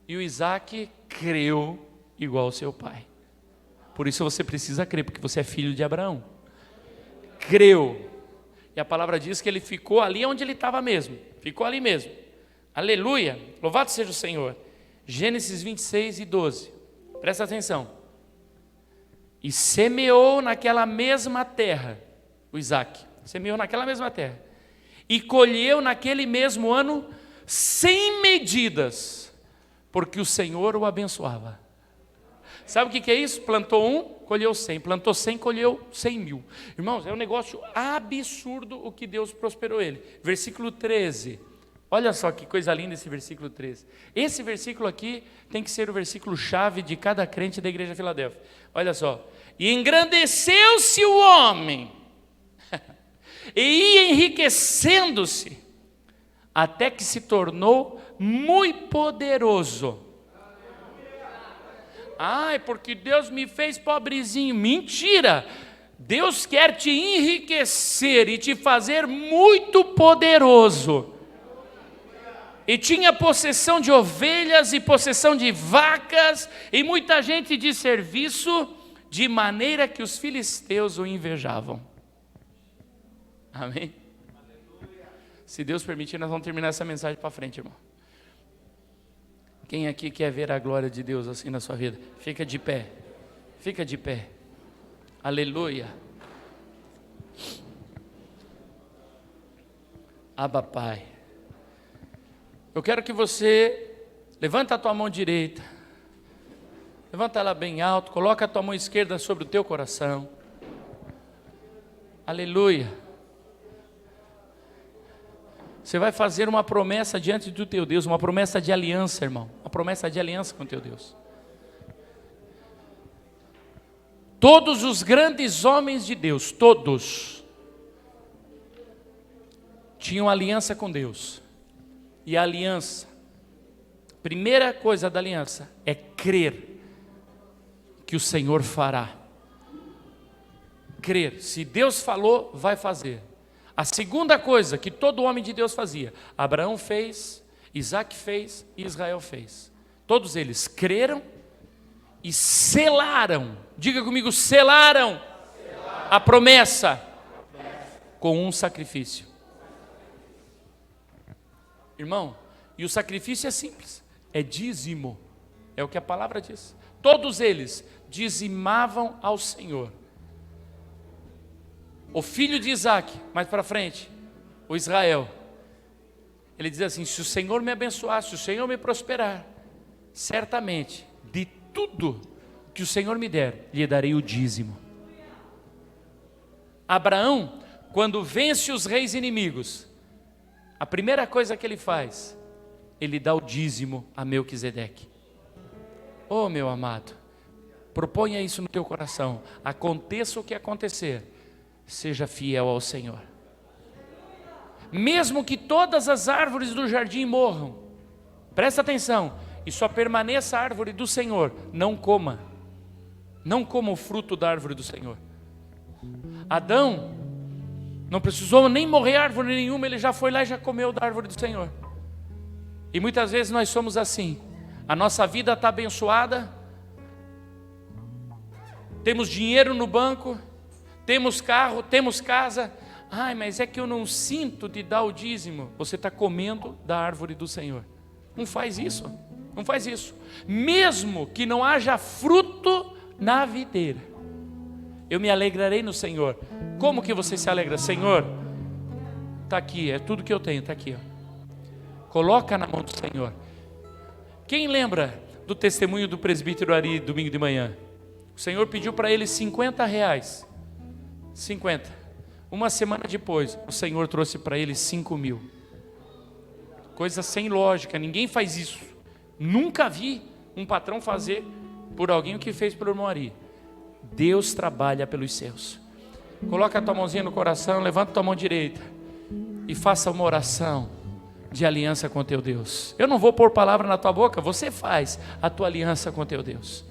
E o Isaac creu igual ao seu pai. Por isso você precisa crer, porque você é filho de Abraão. Creu. E a palavra diz que ele ficou ali onde ele estava mesmo. Ficou ali mesmo. Aleluia. Louvado seja o Senhor. Gênesis 26 e 12. Presta atenção. E semeou naquela mesma terra. O Isaac. Semeou naquela mesma terra. E colheu naquele mesmo ano 100 medidas. Porque o Senhor o abençoava. Sabe o que é isso? Plantou 1, colheu 100. Plantou 100, colheu 100 mil. Irmãos, é um negócio absurdo o que Deus prosperou ele. Versículo 13. Olha só que coisa linda esse versículo 13. Esse versículo aqui tem que ser o versículo chave de cada crente da igreja de Filadélfia. Olha só. E engrandeceu-se o homem, e ia enriquecendo-se, até que se tornou muito poderoso. Ai, porque Deus me fez pobrezinho. Mentira! Deus quer te enriquecer e te fazer muito poderoso. E tinha possessão de ovelhas e possessão de vacas e muita gente de serviço, de maneira que os filisteus o invejavam. Amém? Se Deus permitir, nós vamos terminar essa mensagem para frente, irmão. Quem aqui quer ver a glória de Deus assim na sua vida? Fica de pé. Fica de pé. Aleluia. Abba, Pai. Eu quero que você levanta a tua mão direita. Levanta ela bem alto. Coloca a tua mão esquerda sobre o teu coração. Aleluia. Você vai fazer uma promessa diante do teu Deus, uma promessa de aliança, irmão. Uma promessa de aliança com o teu Deus. Todos os grandes homens de Deus, todos, tinham aliança com Deus. E a aliança, primeira coisa da aliança é crer que o Senhor fará. Crer, se Deus falou, vai fazer. A segunda coisa que todo homem de Deus fazia, Abraão fez, Isaac fez e Israel fez. Todos eles creram e selaram, diga comigo, selaram a promessa com um sacrifício. Irmão, e o sacrifício é simples, é dízimo, é o que a palavra diz. Todos eles dizimavam ao Senhor. O filho de Isaac, mais para frente, o Israel, ele diz assim: se o Senhor me abençoar, se o Senhor me prosperar, certamente, de tudo que o Senhor me der, lhe darei o dízimo. Abraão, quando vence os reis inimigos, a primeira coisa que ele faz, ele dá o dízimo a Melquisedeque. Oh, meu amado, proponha isso no teu coração, aconteça o que acontecer, seja fiel ao Senhor. Mesmo que todas as árvores do jardim morram, presta atenção, e só permaneça a árvore do Senhor, não coma o fruto da árvore do Senhor. Adão não precisou nem morrer árvore nenhuma, ele já foi lá e já comeu da árvore do Senhor. E muitas vezes nós somos assim, a nossa vida está abençoada, temos dinheiro no banco, temos carro, temos casa. Ai, mas é que eu não sinto de dar o dízimo. Você está comendo da árvore do Senhor. Não faz isso, não faz isso. Mesmo que não haja fruto na videira, eu me alegrarei no Senhor. Como que você se alegra? Senhor, está aqui, é tudo que eu tenho, está aqui, ó. Coloca na mão do Senhor. Quem lembra do testemunho do presbítero Ari, domingo de manhã? O Senhor pediu para ele R$50. 50. Uma semana depois, o Senhor trouxe para ele 5.000. Coisa sem lógica, ninguém faz isso. Nunca vi um patrão fazer por alguém o que fez pelo irmão Ari. Deus trabalha pelos seus. Coloca a tua mãozinha no coração, levanta a tua mão direita e faça uma oração de aliança com teu Deus. Eu não vou pôr palavra na tua boca, você faz a tua aliança com teu Deus.